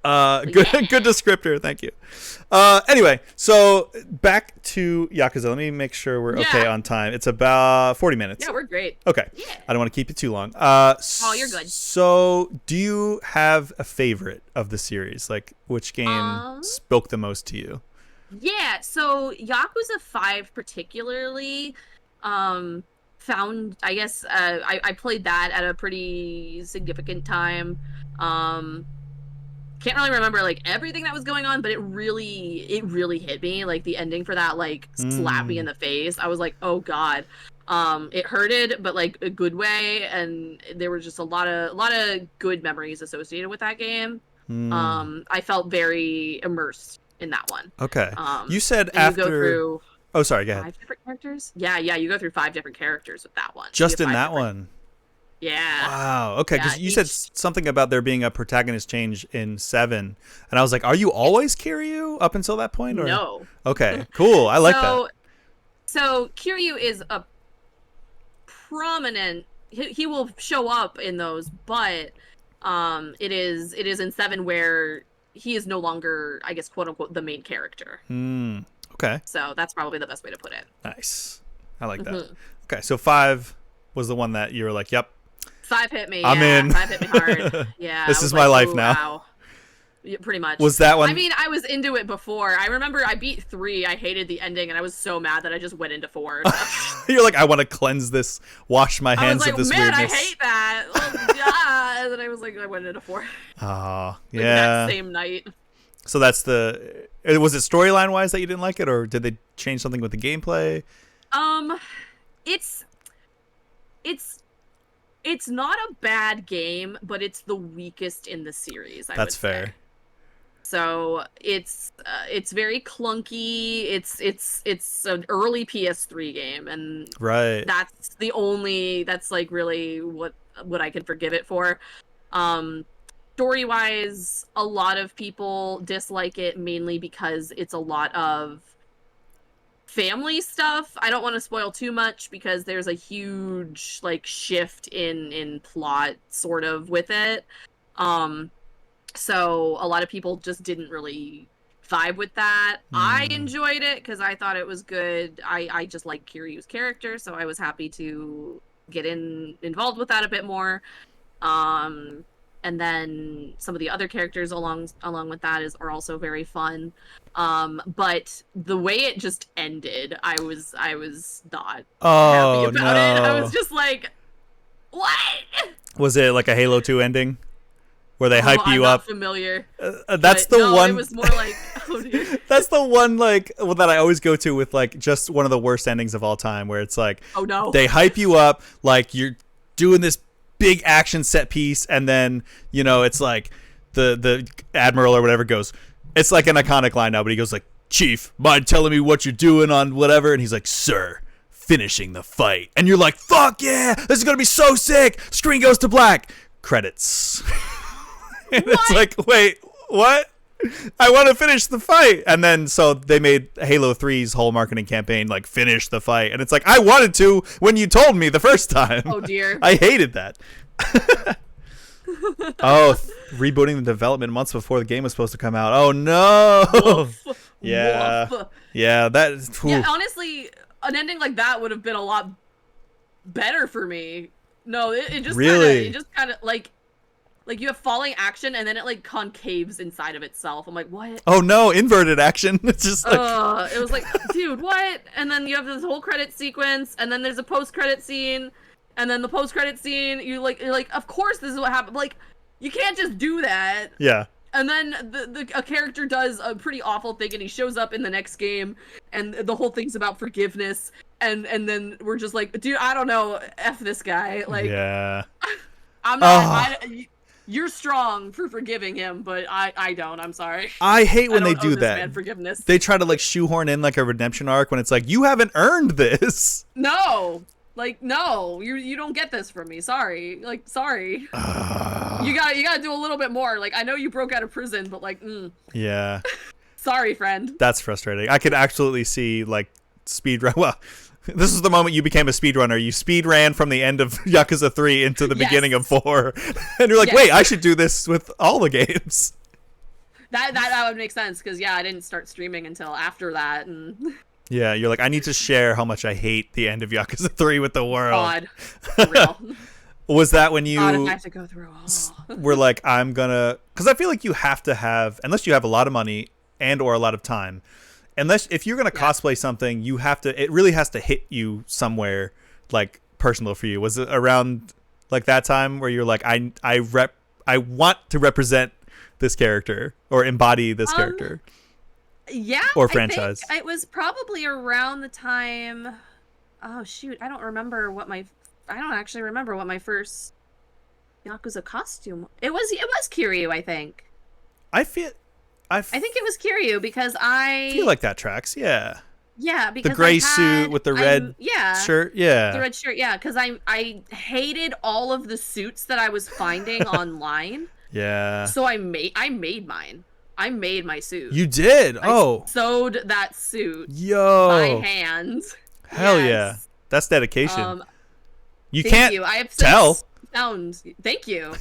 Good descriptor. Thank you. Anyway, so back to Yakuza. Let me make sure we're okay on time. It's about 40 minutes. Yeah, we're great. Okay. Yeah. I don't want to keep it too long. You're good. So, do you have a favorite of the series? Like, which game spoke the most to you? Yeah, so Yakuza 5 particularly found, I guess, I played that at a pretty significant time. Can't really remember like everything that was going on, but it really hit me. Like the ending for that like slapped me in the face. I was like, oh God. It hurted, but like a good way, and there were just a lot of good memories associated with that game. I felt very immersed in that one. Okay. You said after you go through Oh, sorry, go ahead. 5 different characters? Yeah, you go through 5 different characters with that one. Just in that one? Yeah. Wow. Okay, because you said something about there being a protagonist change in 7, and I was like, are you always Kiryu up until that point? Or? No. Okay, cool. I like that. So Kiryu is a prominent. He will show up in those, but it is in 7 where he is no longer, I guess, quote unquote, the main character. Okay. So that's probably the best way to put it. Nice. I like that. Okay, so 5 was the one that you were like, yep. 5 hit me. I'm in. 5 hit me hard. Yeah. This is my life now. Wow. Yeah, pretty much. Was that one? I mean, I was into it before. I remember I beat 3. I hated the ending, and I was so mad that I just went into 4. You're like, I want to cleanse this, wash my hands of this weirdness. I hate that. Oh, yeah. And then I was like, I went into 4. Oh, yeah. That same night. So that's the. Was it storyline wise that you didn't like it, or did they change something with the gameplay? It's not a bad game, but it's the weakest in the series. That's fair. So it's very clunky. It's an early PS3 game, and Right. that's like really what I can forgive it for. Story wise, a lot of people dislike it mainly because it's a lot of family stuff. I don't want to spoil too much because there's a huge like shift in plot sort of with it. So a lot of people just didn't really vibe with that. I enjoyed it because I thought it was good. I just like Kiryu's character, so I was happy to get involved with that a bit more. And then some of the other characters along with that are also very fun. But the way it just ended, I was not happy about it. I was just like, what? Was it like a Halo 2 ending? Where they hype you up. Familiar. That's the one. It was more like, oh dear. That's the one like that I always go to with like just one of the worst endings of all time, where it's like, oh no, they hype you up like you're doing this big action set piece, and then it's like the admiral or whatever goes. It's like an iconic line now, but he goes like, "Chief, mind telling me what you're doing on whatever?" And he's like, "Sir, finishing the fight." And you're like, "Fuck yeah, this is gonna be so sick." Screen goes to black. Credits. And it's like, wait, what? I want to finish the fight. And then so they made Halo 3's whole marketing campaign like finish the fight. And it's like, I wanted to when you told me the first time. Oh dear. I hated that. Rebooting the development months before the game was supposed to come out. Oh no. Woof. Yeah. Woof. Yeah, that yeah, honestly, an ending like that would have been a lot better for me. No, it just really kind of like you have falling action and then it like concaves inside of itself. I'm like, what? Oh no, inverted action. It's just like it was like, dude, what? And then you have this whole credit sequence, and then there's a post-credit scene, and then the post-credit scene, you're like, of course this is what happened. Like, you can't just do that. Yeah. And then a character does a pretty awful thing, and he shows up in the next game, and the whole thing's about forgiveness, and then we're just like, dude, I don't know, F this guy. Like, yeah. I'm not. You're strong for forgiving him, but I don't. I'm sorry. I hate when they do that. Man forgiveness. They try to like shoehorn in like a redemption arc when it's like, you haven't earned this. No. Like, no, you don't get this from me. Sorry. Like, sorry. You gotta do a little bit more. Like, I know you broke out of prison, but like, yeah. Sorry, friend. That's frustrating. I could absolutely see like speedrun. Well, this is the moment you became a speedrunner. You speed ran from the end of Yakuza 3 into the beginning of 4. And you're like, wait, I should do this with all the games. That would make sense, because, yeah, I didn't start streaming until after that. And yeah, you're like, I need to share how much I hate the end of Yakuza 3 with the world. God, for real. Was that when you God, if I have to go through were like, I'm gonna... Because I feel like you have to have, unless you have a lot of money and or a lot of time... If you're gonna cosplay something, you have to. It really has to hit you somewhere, like personal for you. Was it around like that time where you're like, I want to represent this character or embody this character? Yeah. Or franchise. I think it was probably around the time. Oh shoot! I don't actually remember what my first Yakuza costume. It was Kiryu, I think. I think it was Kiryu because I feel like that tracks, yeah. Yeah, because the gray suit with the red shirt, yeah. The red shirt, yeah, because I hated all of the suits that I was finding online. Yeah. So I made mine. I made my suit. You did? I sewed that suit. Yo. By hand. Hell yeah. That's dedication. You thank can't you. I have tell. Thank you.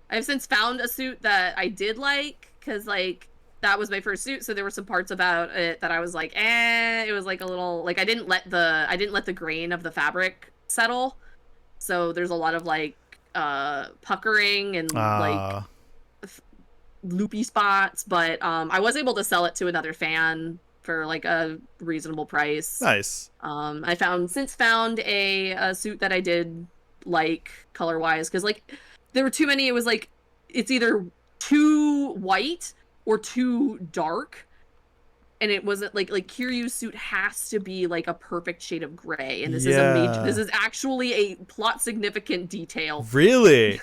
I have since found a suit that I did like. Because, like, that was my first suit, so there were some parts about it that I was like, it was like a little, like, I didn't let the grain of the fabric settle, so there's a lot of, like, puckering and, like, loopy spots, but, I was able to sell it to another fan for, like, a reasonable price. Nice. I since found a suit that I did like, color-wise, because, like, there were too many, it was, like, it's either too white or too dark, and it wasn't like Kiryu's suit has to be like a perfect shade of gray, and this is actually a plot significant detail. Really?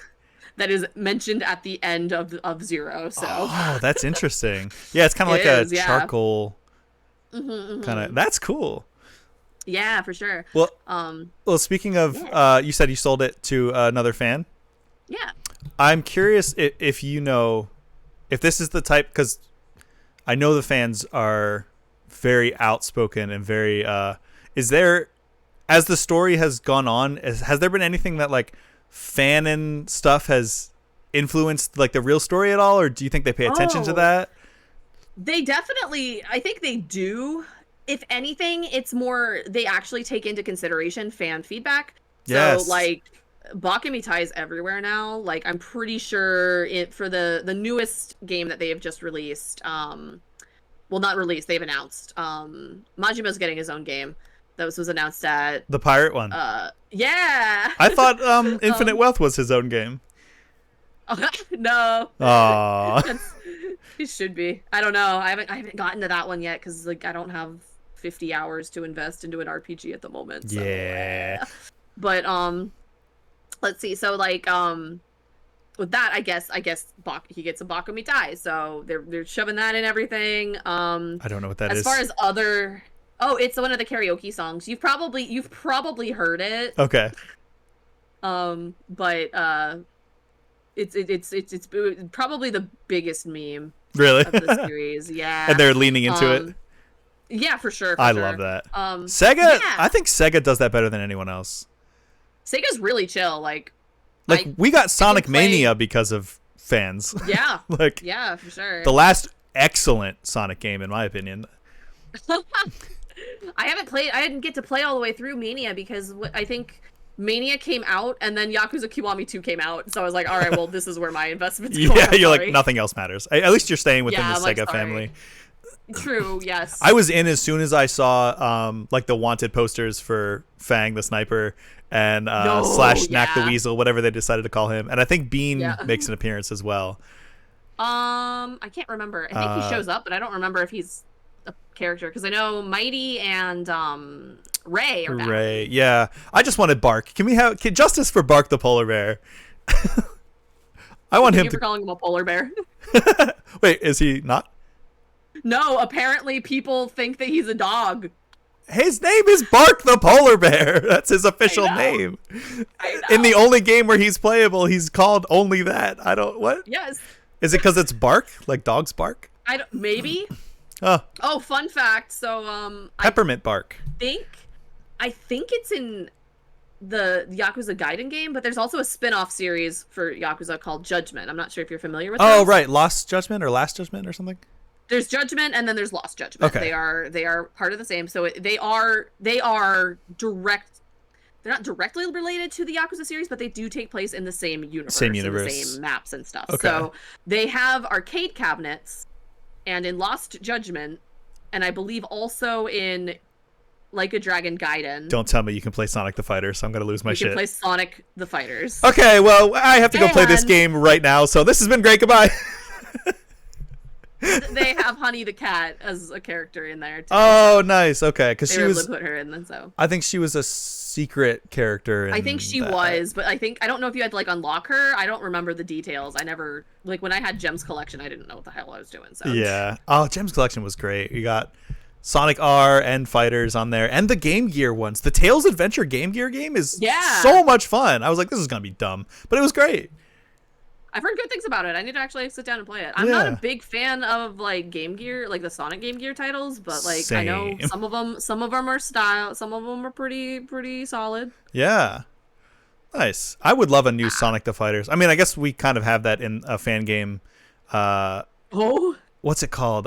that is mentioned at the end of Zero. So that's interesting. Yeah, it's kind of like a charcoal kind of. That's cool. Yeah, for sure. Well, speaking of, you said you sold it to another fan. Yeah. I'm curious if you know if this is the type, because I know the fans are very outspoken and very. Is there, as the story has gone on, has there been anything that like fanon stuff has influenced like the real story at all, or do you think they pay attention to that? They definitely, I think they do. If anything, it's more they actually take into consideration fan feedback. Yes. So like Bakumitai is everywhere now. Like I'm pretty sure for the newest game that they have just released, well, not released, they've announced. Majima's getting his own game. That was announced at the pirate one. Yeah. I thought Infinite Wealth was his own game. No. Aww. It should be. I don't know. I haven't gotten to that one yet because like I don't have 50 hours to invest into an RPG at the moment. So, yeah. But let's see. So like with that, I guess he gets a Bakumitai. So they're shoving that in everything. I don't know what that is. As far as other, it's one of the karaoke songs. You've probably heard it. Okay. But it's probably the biggest meme. Really? Of the series. Yeah. And they're leaning into it. Yeah, for sure. I love that. Sega, yeah. I think Sega does that better than anyone else. Sega's really chill. Like we got Sonic Mania because of fans. Yeah. Yeah, for sure. The last excellent Sonic game, in my opinion. I didn't get to play all the way through Mania because I think Mania came out and then Yakuza Kiwami 2 came out. So I was like, all right, well, this is where my investment's going. Yeah, you're like, nothing else matters. At least you're staying within the Sega family. True, yes. I was in as soon as I saw like the wanted posters for Fang the Sniper and slash Knack the Weasel, whatever they decided to call him. And I think Bean makes an appearance as well. I can't remember. I think he shows up, but I don't remember if he's a character because I know Mighty and Ray are back. Ray, yeah. I just wanted Bark. Can we have justice for Bark the polar bear? I want him to calling him a polar bear. Wait, is he not? No, apparently people think that he's a dog. His name is Bark the polar bear. That's his official name. I know. In the only game where he's playable, he's called only that. What? Yes. Is it because it's bark, like dogs bark? Maybe. Oh, fun fact. So peppermint bark. I think it's in the Yakuza Gaiden game, but there's also a spin-off series for Yakuza called Judgment. I'm not sure if you're familiar with that. Oh, right. Lost Judgment or Last Judgment or something? There's Judgment and then there's Lost Judgment. Okay. They are part of the same. So they are direct. They're not directly related to the Yakuza series, but they do take place in the same universe. The same maps and stuff. Okay. So they have arcade cabinets, and in Lost Judgment, and I believe also in Like a Dragon Gaiden. Don't tell me you can play Sonic the Fighter, so I'm going to lose my shit. You can play Sonic the Fighters. Okay, well, I have to go play this game right now, so this has been great. Goodbye. They have Honey the cat as a character in there too. Oh, nice. Okay, because she was. Put her in then, so. I think she was a secret character. I think she was, but I don't know if you had to like unlock her. I don't remember the details. I never when I had Gems Collection, I didn't know what the hell I was doing. So yeah. Oh, Gems Collection was great. You got Sonic R and Fighters on there, and the Game Gear ones. The Tails Adventure Game Gear game is so much fun. I was like, this is gonna be dumb, but it was great. I've heard good things about it. I need to actually sit down and play it. I'm not a big fan of like Game Gear, like the Sonic Game Gear titles, but like I know some of them are style, some of them are pretty solid. Yeah. Nice. I would love a new Sonic the Fighters. I mean, I guess we kind of have that in a fan game. What's it called?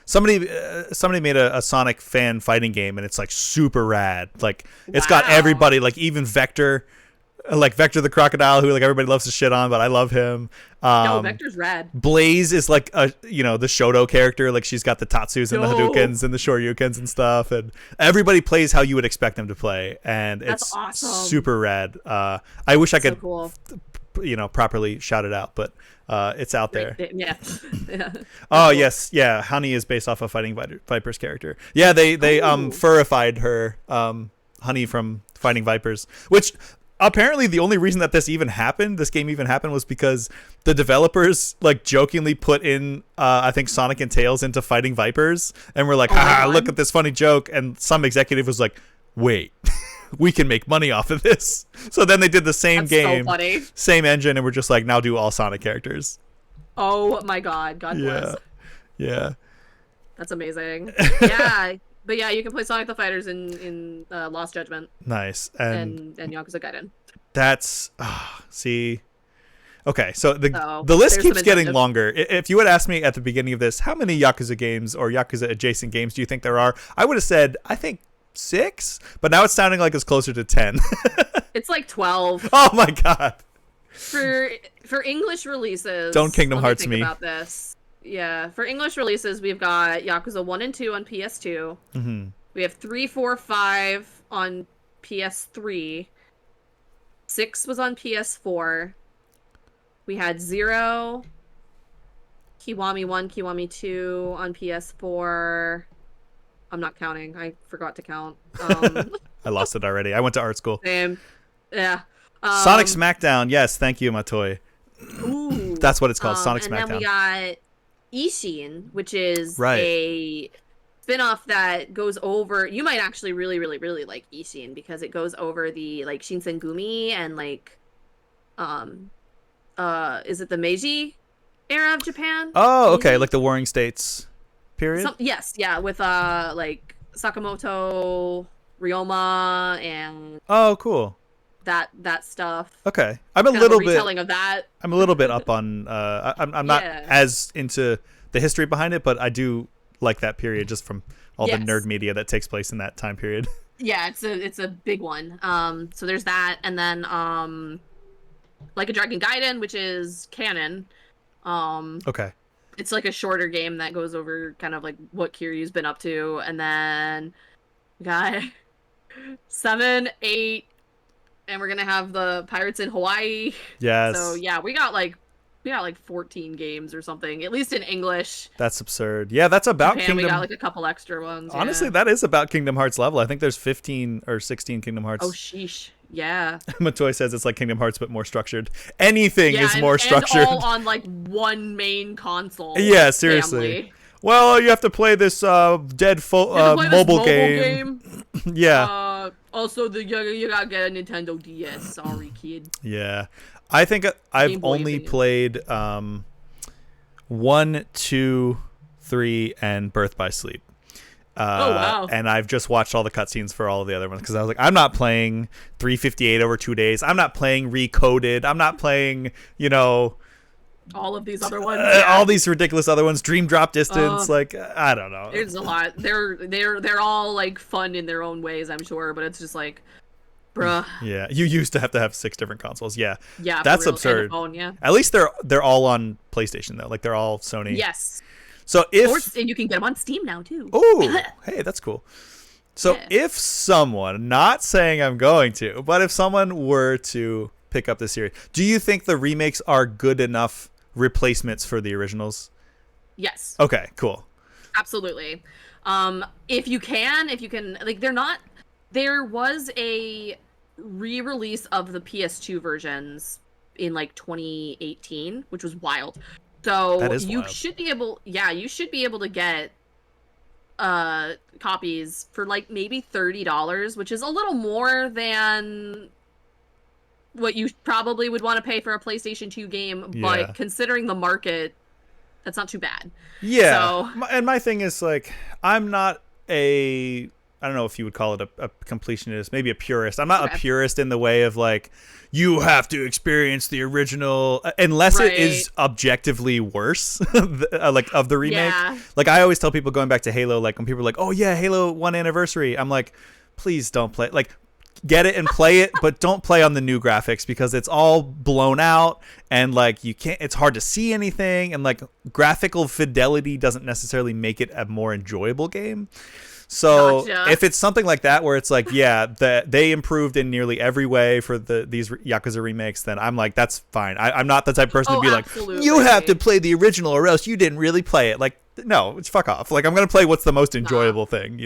Somebody made a Sonic fan fighting game, and it's like super rad. Like it's got everybody, like even Vector. Like Vector the Crocodile, who like everybody loves to shit on, but I love him. No, Vector's rad. Blaze is like the Shoto character. Like she's got the Tatsus and the Hadoukens and the Shoryukens and stuff, and everybody plays how you would expect them to play, and it's awesome. Super rad. I wish I could, cool. properly shout it out, but it's out there. Yeah. Oh yes, yeah. Honey is based off a Fighting Vipers character. Yeah, they furified her, Honey from Fighting Vipers, which. apparently the only reason that this game even happened, was because the developers like jokingly put in I think Sonic and Tails into fighting Vipers, and we're like, haha, look at this funny joke, and some executive was like, wait, we can make money off of this. So then they did the same game, same engine, and we're just like, now do all Sonic characters. Oh my god, God bless. Yeah. That's amazing. Yeah. But yeah, you can play Sonic the Fighters in Lost Judgment. Nice. And Yakuza Gaiden. That's see. Okay, so the list keeps getting longer. If you had asked me at the beginning of this, how many Yakuza games or Yakuza adjacent games do you think there are? I would have said, I think 6, but now it's sounding like it's closer to 10. It's like 12. Oh my god. For English releases. Don't Kingdom Hearts me about this. Yeah, for English releases, we've got Yakuza 1 and 2 on PS2. Mm-hmm. We have 3, 4, 5 on PS3. 6 was on PS4. We had 0, Kiwami 1, Kiwami 2 on PS4. I'm not counting. I forgot to count. I lost it already. I went to art school. Same. Yeah. Sonic Smackdown. Yes, thank you, Matoy. Ooh. That's what it's called, Sonic and Smackdown. And then we got Ishin, which is right. a spin-off that goes over, you might actually really, really, really like Ishin, because it goes over the like Shinsengumi and like is it the Meiji era of Japan? Oh, okay, like the Warring States period? Yes, yeah, with like Sakamoto, Ryoma, and oh, cool. That stuff. Okay, I'm a little bit retelling of that. I'm a little bit up on. I'm not as into the history behind it, but I do like that period just from all the nerd media that takes place in that time period. Yeah, it's a big one. So there's that, and then Like a Dragon Gaiden, which is canon. Okay. It's like a shorter game that goes over kind of like what Kiryu's been up to, and then we got 7, 8. And we're gonna have the Pirates in Hawaii. Yes. So yeah, we got like 14 games or something, at least in English. That's absurd. Yeah, that's about Japan, Kingdom. We got like a couple extra ones. Honestly, that is about Kingdom Hearts level. I think there's 15 or 16 Kingdom Hearts. Oh sheesh. Yeah. Matoy says it's like Kingdom Hearts but more structured. Anything is more structured. And all on like one main console. Yeah, seriously. Family. Well, you have to play this mobile game. Yeah. Also, you gotta get a Nintendo DS. Sorry, kid. Yeah. I think I've only played 1, 2, 3, and Birth by Sleep. Oh, wow. And I've just watched all the cutscenes for all of the other ones because I was like, I'm not playing 358 over 2 days. I'm not playing Recoded. I'm not playing, all of these other ones. All these ridiculous other ones. Dream Drop Distance. I don't know. There's a lot. They're all like fun in their own ways, I'm sure, but it's just like, bruh. Yeah, you used to have 6 different consoles. Yeah. Yeah. That's absurd. Phone, yeah. At least they're all on PlayStation though. Like they're all Sony. Yes. So and you can get them on Steam now too. Oh, hey, that's cool. So if someone, not saying I'm going to, but if someone were to pick up the series, do you think the remakes are good enough replacements for the originals? Yes. Okay, cool. Absolutely. If you can, like there was a re-release of the PS2 versions in like 2018, which was wild. So you should be able to get copies for like maybe $30, which is a little more than what you probably would want to pay for a PlayStation 2 game, but considering the market, that's not too bad. Yeah. So, and my thing is like, I'm not I don't know if you would call it a completionist, maybe a purist. I'm not a purist in the way of like, you have to experience the original unless it is objectively worse, like of the remake. Yeah. Like I always tell people going back to Halo, like when people are like, oh yeah, Halo 1 anniversary. I'm like, please don't play. Like, get it and play it, but don't play on the new graphics because it's all blown out and like it's hard to see anything, and like graphical fidelity doesn't necessarily make it a more enjoyable game. So if it's something like that where it's like, they improved in nearly every way for these Yakuza remakes, then I'm like, that's fine. I'm not the type of person to be like, you have to play the original or else you didn't really play it. Like, no, it's fuck off. Like, I'm going to play what's the most enjoyable thing,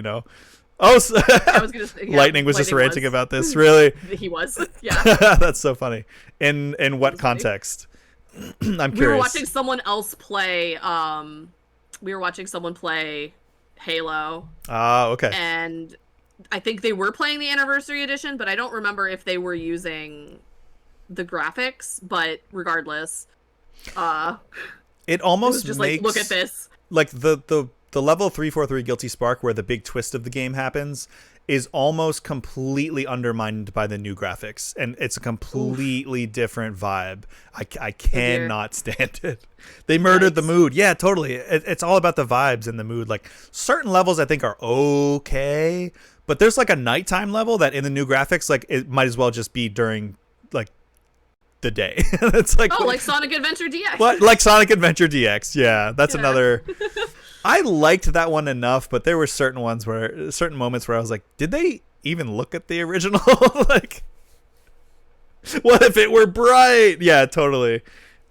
Oh, so I was gonna say, yeah, Lightning was just ranting about this. Really? He was. Yeah. That's so funny. In what context? I'm curious. We were watching someone else play. We were watching someone play Halo. Okay. And I think they were playing the anniversary edition, but I don't remember if they were using the graphics. But regardless, it almost was just makes, like, look at this. Like the level 343 Guilty Spark, where the big twist of the game happens, is almost completely undermined by the new graphics, and it's a completely different vibe. I cannot stand it. They murdered the mood. Yeah, totally. It's all about the vibes and the mood. Like, certain levels I think are okay, but there's like a nighttime level that in the new graphics, like, it might as well just be during like the day. It's like, like Sonic Adventure DX. What? Like Sonic Adventure DX. Yeah, that's another. I liked that one enough, but there were certain moments where I was like, did they even look at the original? Like, what if it were bright? Yeah, totally.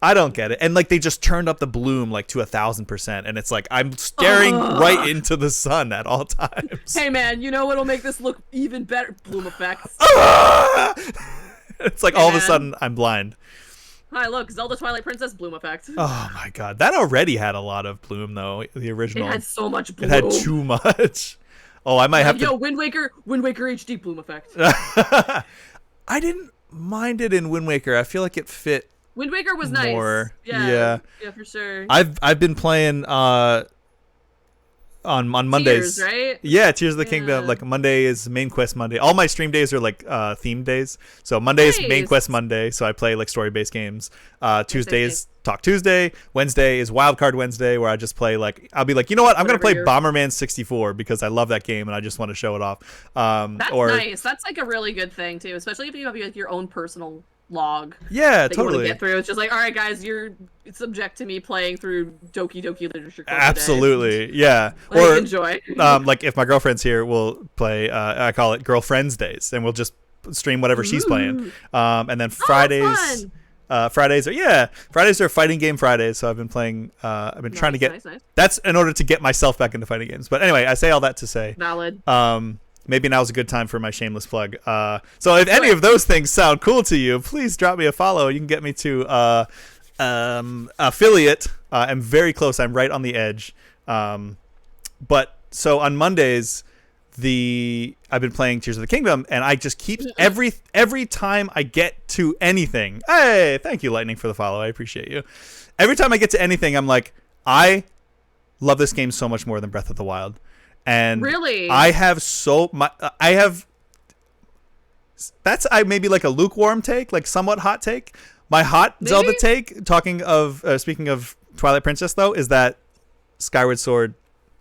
I don't get it. And like, they just turned up the bloom like to 1,000%, and it's like I'm staring right into the sun at all times. Hey man, you know what'll make this look even better? Bloom effects. It's like all of a sudden I'm blind. Hi, look, Zelda Twilight Princess bloom effect. Oh my god, that already had a lot of bloom though. The original. It had so much bloom. It had too much. Oh, I might have to. Yo, Wind Waker HD bloom effect. I didn't mind it in Wind Waker. I feel like it fit. Wind Waker was more. Nice. Yeah, for sure. I've been playing on Mondays. Tears, right? Yeah, Tears of the Kingdom. Like, Monday is main quest Monday. All my stream days are like theme days. So Monday is main quest Monday, so I play like story-based games. Tuesday is Talk Tuesday. Wednesday is Wildcard Wednesday, where I just play like, I'll be like, you know what? I'm going to play Bomberman 64 because I love that game and I just want to show it off. That's nice. That's like a really good thing too, especially if you have like your own personal log. Yeah, that totally. You want to get through. It's just like, all right, guys, you're subject to me playing through Doki Doki Literature Club Absolutely, today. yeah. Like, or enjoy. Like, if my girlfriend's here, we'll play. I call it Girlfriends Days, and we'll just stream whatever she's playing. And then Fridays. Fridays are fighting game Fridays. So I've been playing. I've been trying to get. Nice. That's in order to get myself back into fighting games. But anyway, I say all that to say. Valid. Maybe now's a good time for my shameless plug. So if any of those things sound cool to you, please drop me a follow. You can get me to affiliate. I'm very close. I'm right on the edge. But so on Mondays, I've been playing Tears of the Kingdom, and I just keep every time I get to anything. Hey, thank you, Lightning, for the follow. I appreciate you. Every time I get to anything, I'm like, I love this game so much more than Breath of the Wild. And really, that's maybe like a lukewarm take, like somewhat hot take. My hot Zelda take, speaking of Twilight Princess though, is that Skyward Sword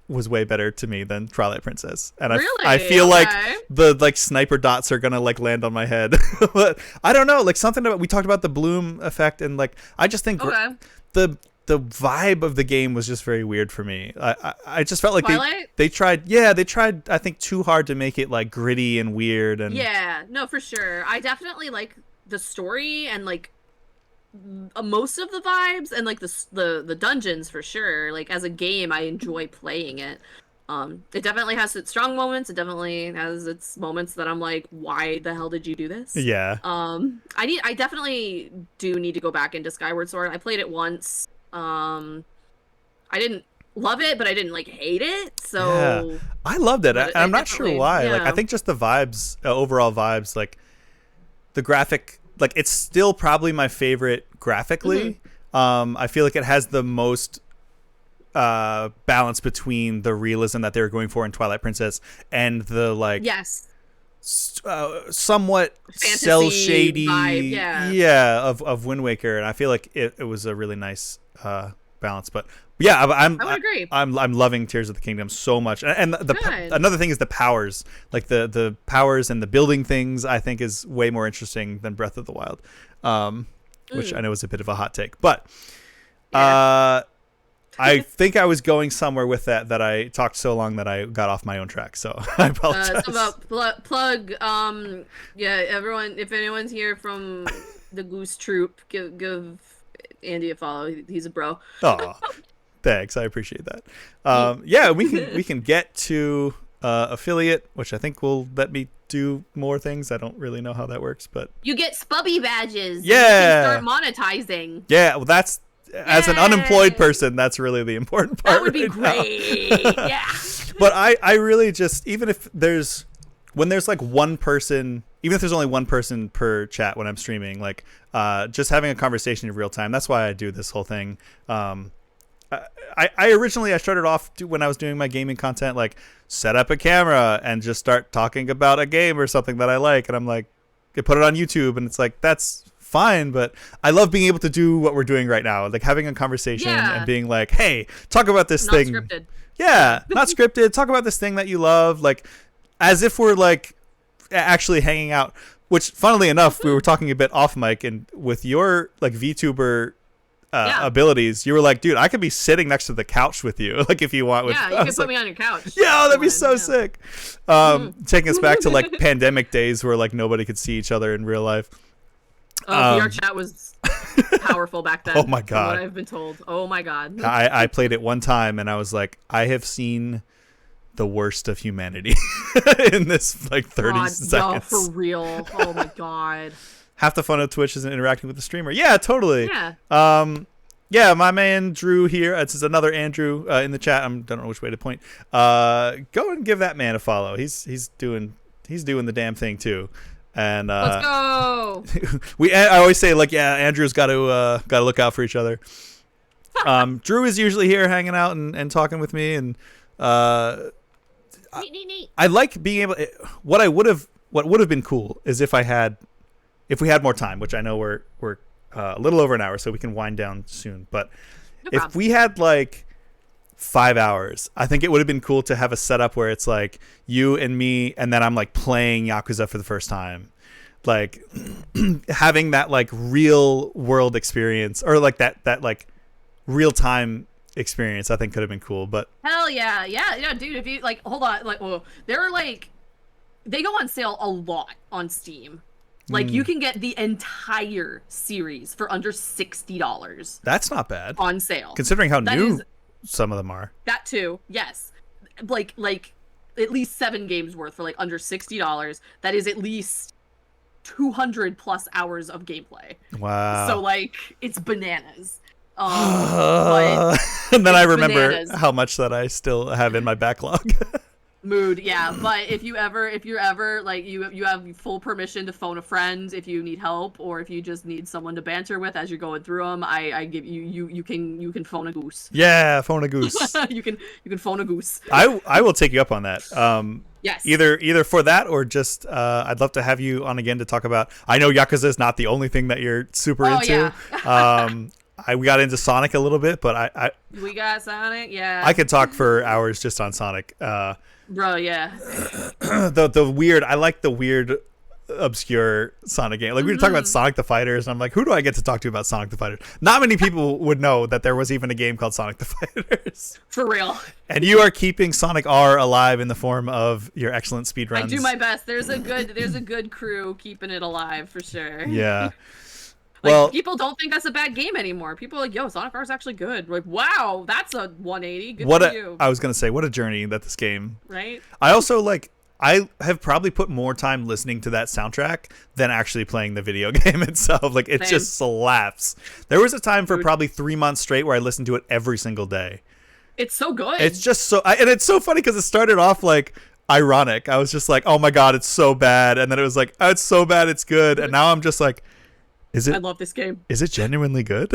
was way better to me than Twilight Princess, and I feel like the sniper dots are gonna like land on my head. But I don't know, like something about, we talked about the bloom effect, and like I just think the vibe of the game was just very weird for me. I just felt like they tried I think too hard to make it like gritty and weird. And yeah, no, for sure. I definitely like the story and like most of the vibes and like the dungeons for sure. Like, as a game, I enjoy playing it. It definitely has its strong moments. It definitely has its moments that I'm like, why the hell did you do this? Yeah. I definitely do need to go back into Skyward Sword. I played it once. I didn't love it, but I didn't like hate it. So yeah. I loved it. I'm not sure why. Yeah. Like, I think just the vibes, overall vibes, like the graphic, like it's still probably my favorite graphically. I feel like it has the most balance between the realism that they were going for in Twilight Princess and the like somewhat cell shady vibe, of Wind Waker, and I feel like it was a really nice balance. But yeah, I would agree. I'm loving Tears of the Kingdom so much, and another thing is the powers, like the powers and the building things. I think is way more interesting than Breath of the Wild, which I know is a bit of a hot take, but I think I was going somewhere with that I talked so long that I got off my own track, so I apologize. Plug, everyone, if anyone's here from the Goose Troop, give Andy a follow. He's a bro. Oh, thanks. I appreciate that. Yeah, we can get to affiliate, which I think will let me do more things. I don't really know how that works, but you get Spubby badges. Yeah. You can start monetizing. Yeah, well, that's as an unemployed person, that's really the important part. That would be great. Yeah. But I really just, even if when there's like one person, even if there's only one person per chat when I'm streaming, like just having a conversation in real time. That's why I do this whole thing. I originally started off when I was doing my gaming content, like set up a camera and just start talking about a game or something that I like, and I'm like, I put it on YouTube, and it's like, that's fine, but I love being able to do what we're doing right now, like having a conversation and being like, hey, talk about this thing. Not scripted. Yeah, not scripted. Talk about this thing that you love, like as if we're like actually hanging out. Which, funnily enough, we were talking a bit off mic, and with your like VTuber abilities, you were like, dude, I could be sitting next to the couch with you, like if you want. Yeah, you can put me on your couch. Yeah, that'd be so sick. Taking us back to like pandemic days where like nobody could see each other in real life. VR chat was powerful back then. Oh my god! What I've been told. Oh my god. I played it one time and I was like, I have seen the worst of humanity in this like 30 seconds. No, for real. Oh my god. Half the fun of Twitch isn't interacting with the streamer. Yeah, totally. Yeah. Yeah, my man Drew here. This is another Andrew in the chat. I don't know which way to point. Go and give that man a follow. He's doing the damn thing too. And let's go. I always say like, yeah, Andrew's got to look out for each other. Drew is usually here hanging out and talking with me, and neat. I like being able. What would have been cool is if we had more time, which I know we're a little over an hour, so we can wind down soon. But if we had like 5 hours, I think it would have been cool to have a setup where it's like you and me, and then I'm like playing Yakuza for the first time, like having that like real world experience, or like that like real time experience. I think could have been cool. But hell yeah, dude. If you like, hold on, like, well, they're like, they go on sale a lot on Steam. Like you can get the entire series for under $60. That's not bad on sale, considering how new some of them are. That too, yes. Like at least 7 games worth for like under $60. That is at least 200 plus hours of gameplay. Wow. So like it's bananas. But and then I remember how much that I still have in my backlog. Mood, yeah. But if you're ever like you have full permission to phone a friend if you need help, or if you just need someone to banter with as you're going through them. I give you can phone a goose. Yeah, phone a goose. you can phone a goose. I will take you up on that. Yes. Either for that, or just I'd love to have you on again to talk about. I know Yakuza is not the only thing that you're super into. Yeah. We got into Sonic a little bit, but we got Sonic. Yeah. I could talk for hours just on Sonic. Bro, yeah. the weird, I like the weird, obscure Sonic game. Like we were talking about Sonic the Fighters, and I'm like, who do I get to talk to about Sonic the Fighters? Not many people would know that there was even a game called Sonic the Fighters. For real. And you are keeping Sonic R alive in the form of your excellent speedruns. I do my best. There's a good crew keeping it alive for sure. Yeah. Like, well, people don't think that's a bad game anymore. People are like, yo, Sonic R is actually good. Like, wow, that's a 180. Good for you. I was going to say, what a journey that this game. Right? I also, I have probably put more time listening to that soundtrack than actually playing the video game itself. Like, it just slaps. There was a time for probably 3 months straight where I listened to it every single day. It's so good. It's just so... and it's so funny because it started off, like, ironic. I was just like, oh my god, it's so bad. And then it was like, oh, it's so bad, it's good. And now I'm just like... I love this game. Is it genuinely good?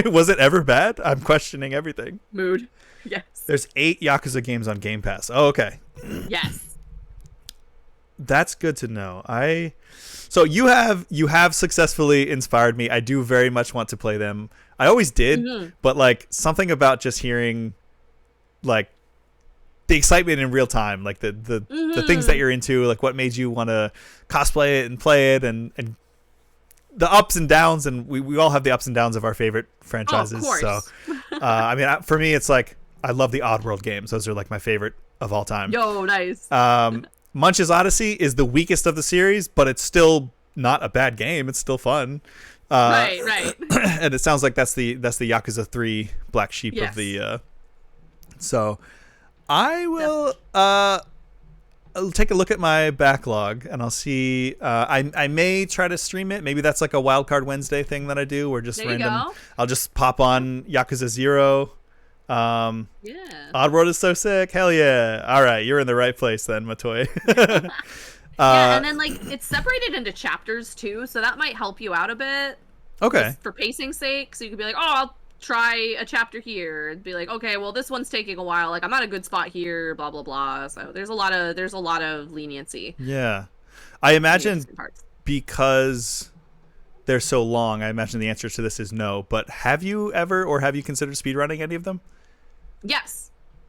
Was it ever bad? I'm questioning everything. Mood. Yes. There's 8 Yakuza games on Game Pass. Oh, okay. Yes. That's good to know. So you have successfully inspired me. I do very much want to play them. I always did, but like something about just hearing like the excitement in real time, like the things that you're into, like what made you want to cosplay it and play it, and the ups and downs, and we all have the ups and downs of our favorite franchises. Oh, of course. So, I mean, for me, it's like I love the Oddworld games. Those are like my favorite of all time. Yo, nice. Munch's Odyssey is the weakest of the series, but it's still not a bad game. It's still fun. Right. And it sounds like that's the Yakuza 3 black sheep of the. So, I will. I'll take a look at my backlog and I'll see. I may try to stream it. Maybe that's like a Wildcard Wednesday thing that I do, where just random. I'll just pop on Yakuza 0. Yeah. Oddworld is so sick. Hell yeah! All right, you're in the right place then, Matoy. Yeah, and then like it's separated into chapters too, so that might help you out a bit. Okay. For pacing's sake, so you could be like, oh, I'll try a chapter here. And be like, okay, well this one's taking a while. Like I'm at a good spot here. Blah blah blah. So there's a lot of leniency. Yeah, I imagine because they're so long. I imagine the answer to this is no. But have you ever or have you considered speedrunning any of them? Yes.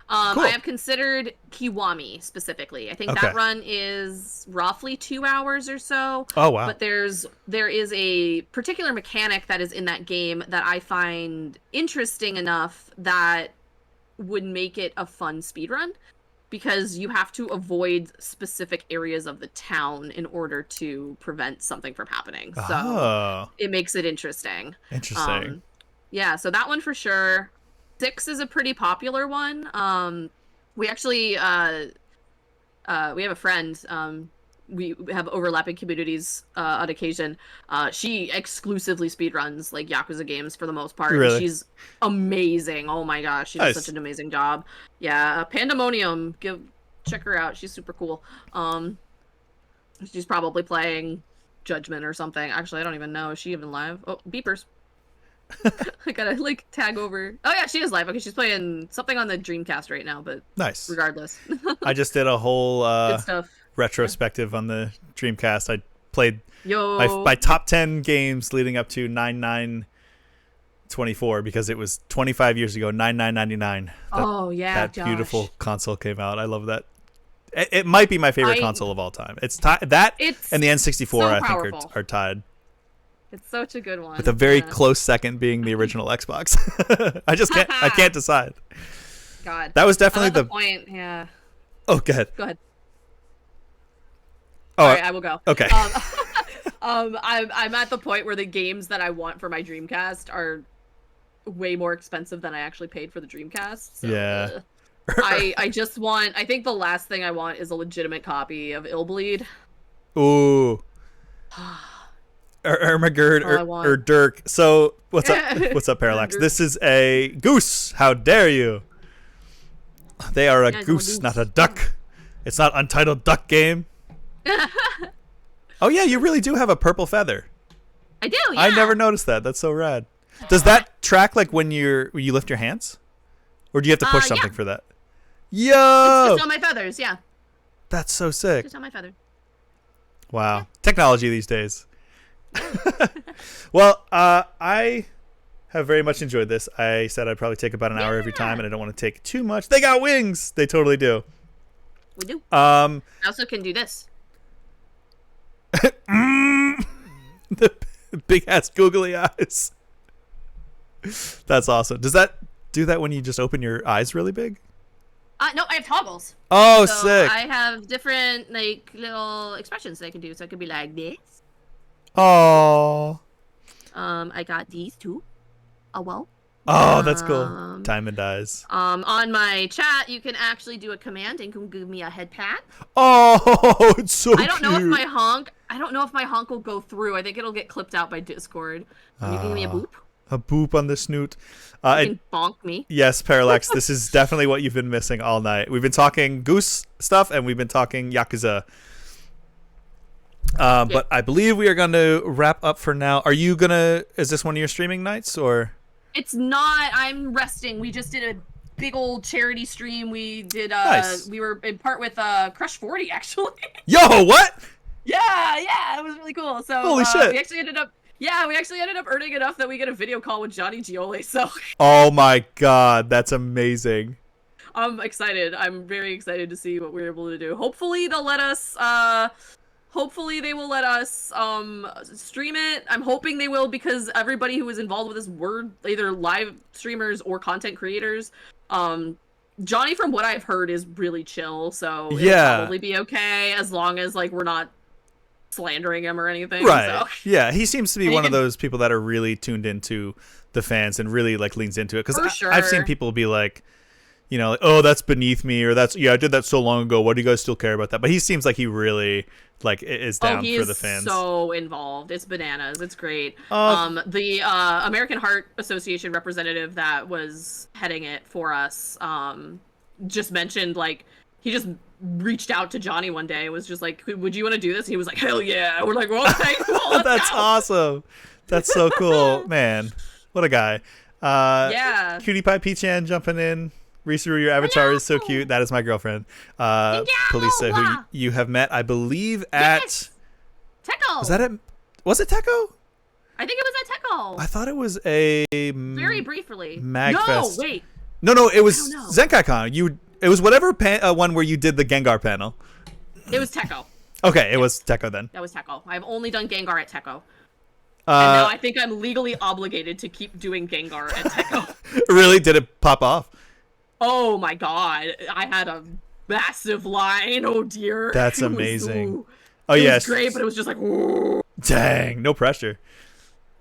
Cool. I have considered Kiwami specifically. I think that run is roughly 2 hours or so. Oh, wow. But there is a particular mechanic that is in that game that I find interesting enough that would make it a fun speedrun, because you have to avoid specific areas of the town in order to prevent something from happening. So it makes it interesting. Interesting. Yeah, so that one for sure. 6 is a pretty popular one. We actually we have a friend. We have overlapping communities on occasion. She exclusively speedruns like Yakuza games for the most part. Really? She's amazing. Oh my gosh, she does such an amazing job. Yeah, Pandemonium. Check her out. She's super cool. She's probably playing Judgment or something. Actually, I don't even know. Is she even live? Oh, beepers. I gotta like tag over. Oh yeah, she is live. Okay, she's playing something on the Dreamcast right now, but nice. Regardless. I just did a whole good stuff. Retrospective on the Dreamcast. I played my top 10 games leading up to 9924 because it was 25 years ago, 9999. Oh yeah, that beautiful console came out. I love that. It might be my favorite console of all time. It's and the N64 so I think are tied. It's such a good one. With a very close second being the original Xbox. I can't decide. God. That was definitely the point, yeah. Oh, go ahead. Go ahead. Oh, all right, I will go. Okay. I'm at the point where the games that I want for my Dreamcast are way more expensive than I actually paid for the Dreamcast. So, yeah. I just want. I think the last thing I want is a legitimate copy of Illbleed. Ooh. Ermagerd or Dirk. So what's up? What's up, Parallax? This is a goose. How dare you? They are a goose, not a duck. It's not Untitled Duck Game. Oh yeah, you really do have a purple feather. I do. Yeah. I never noticed that. That's so rad. Does that track like when you lift your hands, or do you have to push something for that? Yo! It's just on my feathers. Yeah. That's so sick. Just on my feather. Wow, technology these days. Well, I have very much enjoyed this. I said I'd probably take about an hour every time, and I don't want to take too much. They got wings. They totally do. We do. I also can do this. The big ass googly eyes. That's awesome. Does that do that when you just open your eyes really big? No, I have toggles. Oh, so sick. I have different like little expressions that I can do. So I could be like this. Oh. I got these two. Oh well. Oh, that's cool. Diamond eyes. On my chat, you can actually do a command and can give me a head pat. Oh, it's so cute. I don't know if my honk will go through. I think it'll get clipped out by Discord. You can give me a boop. A boop on the snoot. You can bonk me. Yes, Parallax. This is definitely what you've been missing all night. We've been talking Goose stuff, and we've been talking Yakuza. But I believe we are going to wrap up for now. Are you gonna? Is this one of your streaming nights, or? It's not. I'm resting. We just did a big old charity stream. We did. Nice. We were in part with Crush 40 actually. Yo, what? Yeah, it was really cool. So holy shit. We actually ended up earning enough that we get a video call with Johnny Giole. So. Oh my god, that's amazing. I'm excited. I'm very excited to see what we're able to do. Hopefully they'll let us. Hopefully they will let us stream it. I'm hoping they will, because everybody who is involved with this were either live streamers or content creators. Johnny, from what I've heard, is really chill, so it'll probably be okay as long as like we're not slandering him or anything. Right. So. Yeah, he seems to be one of those people that are really tuned into the fans and really like leans into it. Because sure. I've seen people be like, you know, like, oh, that's beneath me, or that's I did that so long ago. Why do you guys still care about that? But he seems like he really like is down for the fans. So involved. It's bananas. It's great. The American Heart Association representative that was heading it for us just mentioned like he just reached out to Johnny one day. Was just like, would you want to do this? And he was like, hell yeah. We're like, well, okay, cool. That's awesome. That's so cool, man. What a guy. Yeah. Cutie Pie P-chan jumping in. Risuruuu, your avatar is so cute. That is my girlfriend, Polisa, who you have met, I believe, at Techo. Was it Techo? I think it was at Techo. I thought it was a very briefly. Magfest. No, wait. No, it was Zenkai-Con. It was whatever one where you did the Gengar panel. It was Techo. Okay, it was Techo then. That was Techo. I've only done Gengar at Techo. And now I think I'm legally obligated to keep doing Gengar at Techo. Really? Did it pop off? Oh my god. I had a massive line. Oh dear. That's amazing. It was great, but it was just like, whoa. Dang, no pressure.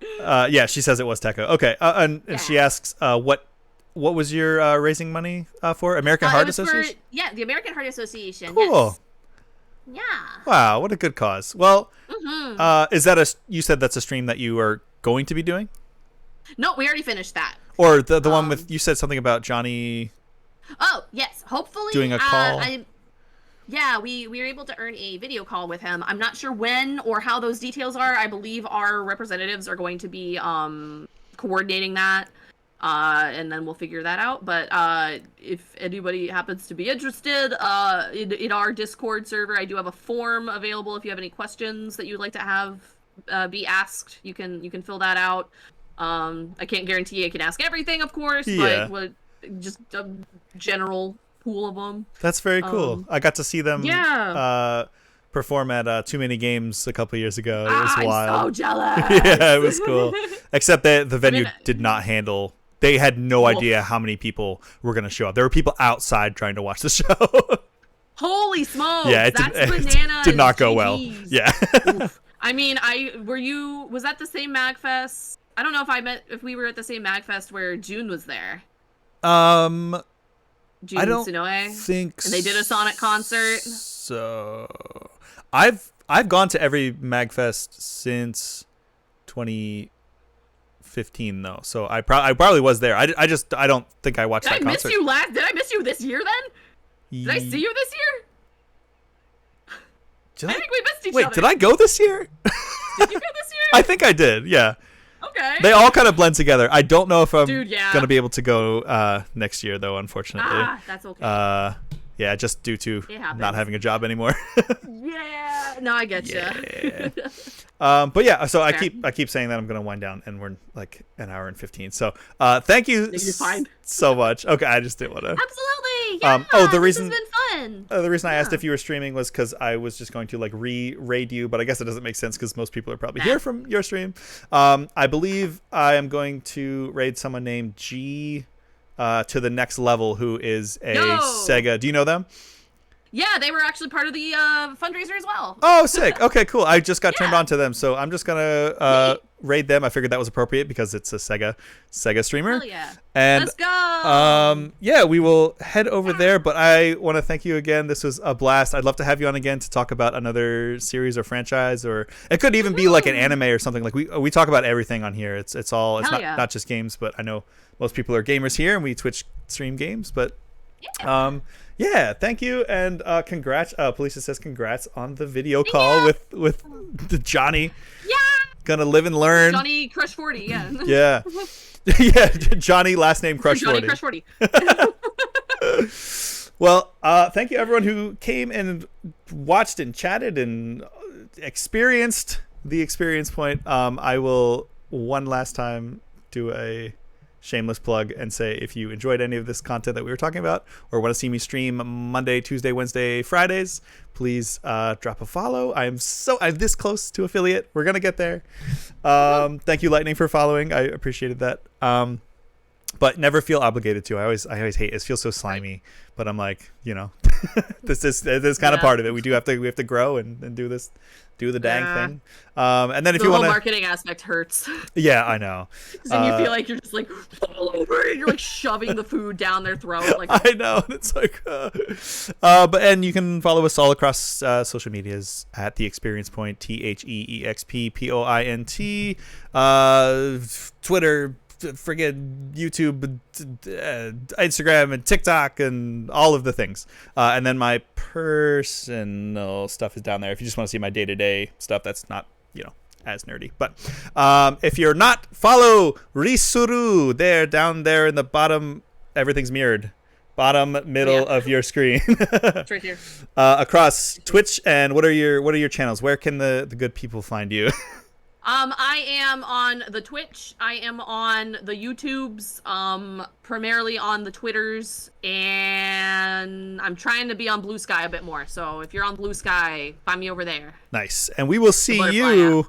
Yeah, she says it was Techo. Okay, and she asks, what was your raising money for? American Heart Association? The American Heart Association. Cool. Yes. Yeah. Wow, what a good cause. Well, is that you said that's a stream that you are going to be doing? No, we already finished that. Or the one with, you said something about Johnny. Oh, yes. Hopefully. Doing a call. We were able to earn a video call with him. I'm not sure when or how those details are. I believe our representatives are going to be coordinating that. And then we'll figure that out. But if anybody happens to be interested, in our Discord server, I do have a form available. If you have any questions that you'd like to have be asked, you can fill that out. I can't guarantee I can ask everything, of course, but just a general pool of them. That's very cool. I got to see them perform at Too Many Games a couple years ago. It was wild. I'm so jealous. Yeah, it was cool. Except that the venue did not handle. They had no idea how many people were going to show up. There were people outside trying to watch the show. Holy smokes! Yeah, it did not go well. Yeah. I mean, was that the same MagFest? I don't know if we were at the same MagFest where June was there. June I don't Sonoe, think and they did a Sonic concert. So, I've gone to every MagFest since 2015 though. So I probably was there. I don't think I watched that concert. Did I miss you this year then? Did I see you this year? I think we missed each other. Wait, did I go this year? Did you go this year? I think I did. Yeah. Okay. They all kind of blend together. I don't know if I'm gonna be able to go next year though, unfortunately. That's okay. Yeah, just due to not having a job anymore. Yeah. No, I get you. But yeah, so I keep saying that I'm gonna wind down, and we're like an hour and 15. So thank you so much. Okay, I just didn't want to. Absolutely. Yeah. The reason this has been fun. The reason I asked if you were streaming was because I was just going to like raid you, but I guess it doesn't make sense because most people are probably here from your stream. I believe I am going to raid someone named G to the next level, who is a Sega. Do you know them? Yeah, they were actually part of the fundraiser as well. Oh, sick. Okay, cool. I just got turned on to them, so I'm just gonna raid them. I figured that was appropriate because it's a Sega streamer. Hell yeah. And let's go. Yeah, we will head over there, but I want to thank you again. This was a blast. I'd love to have you on again to talk about another series or franchise, or it could even be like an anime or something. Like we talk about everything on here. It's not just games, but I know most people are gamers here and we Twitch stream games, but yeah, thank you, and congrats. Polisa says congrats on the video call with Johnny. Yeah. Gonna live and learn. Johnny Crush 40, yeah. Yeah. Yeah, Johnny, last name Crush 40. Johnny Crush 40. Well, thank you everyone who came and watched and chatted and experienced the experience point. I will one last time do a shameless plug and say, if you enjoyed any of this content that we were talking about, or want to see me stream Monday, Tuesday, Wednesday, Fridays, please drop a follow. I'm this close to affiliate. We're gonna get there. Thank you, Lightning, for following. I appreciated that. But never feel obligated to. I always hate it. It feels so slimy, but I'm like, this is kind of part of it. We have to grow and do the dang thing. And then if you want to, the marketing aspect hurts. Yeah, I know. And you feel like you're just like all over, and you're like shoving the food down their throat. Like I know. It's like, and you can follow us all across social medias at The Experience Point, TheExpPoint, Twitter, friggin' YouTube, Instagram, and TikTok, and all of the things. And then my personal stuff is down there. If you just want to see my day-to-day stuff, that's not, as nerdy. But if you're not, follow Risuruuu down there in the bottom. Everything's mirrored. Bottom middle of your screen. It's right here. Across Twitch. And what are your channels? Where can the good people find you? I am on the Twitch. I am on the YouTubes, primarily on the Twitters, and I'm trying to be on Blue Sky a bit more. So if you're on Blue Sky, find me over there. Nice. And we will see you,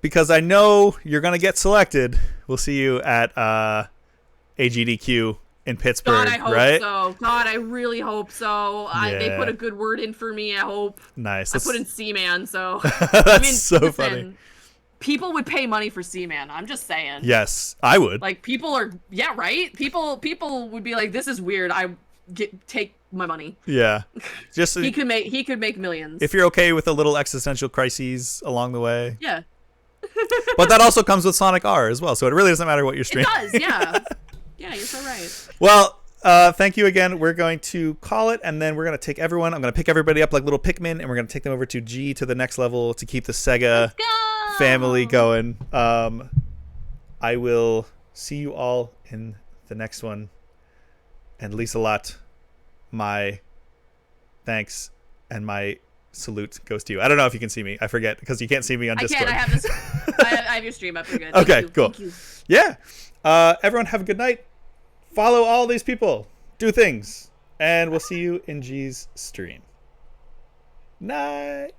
because I know you're going to get selected. We'll see you at AGDQ in Pittsburgh, God, I hope right? so. God, I really hope so. They put a good word in for me, I hope. Nice. I put in Seaman, so. That's so funny. People would pay money for Seaman. I'm just saying. Yes, I would. Like, people are, right? People would be like, this is weird. Take my money. Yeah. Just he could make millions. If you're okay with a little existential crises along the way. Yeah. But that also comes with Sonic R as well, so it really doesn't matter what you're streaming. It does, yeah. Yeah, you're so right. Well, thank you again. We're going to call it, and then we're going to take everyone. I'm going to pick everybody up like little Pikmin, and we're going to take them over to G to the next level to keep the Sega family going. I will see you all in the next one. And Lisa Lot, my thanks and my salute goes to you. I don't know if you can see me. I forget because you can't see me on Discord. I can't. I have your stream up. You're good. Okay, cool. Thank you. Yeah. Everyone have a good night. Follow all these people. Do things. And we'll see you in G's stream. Night.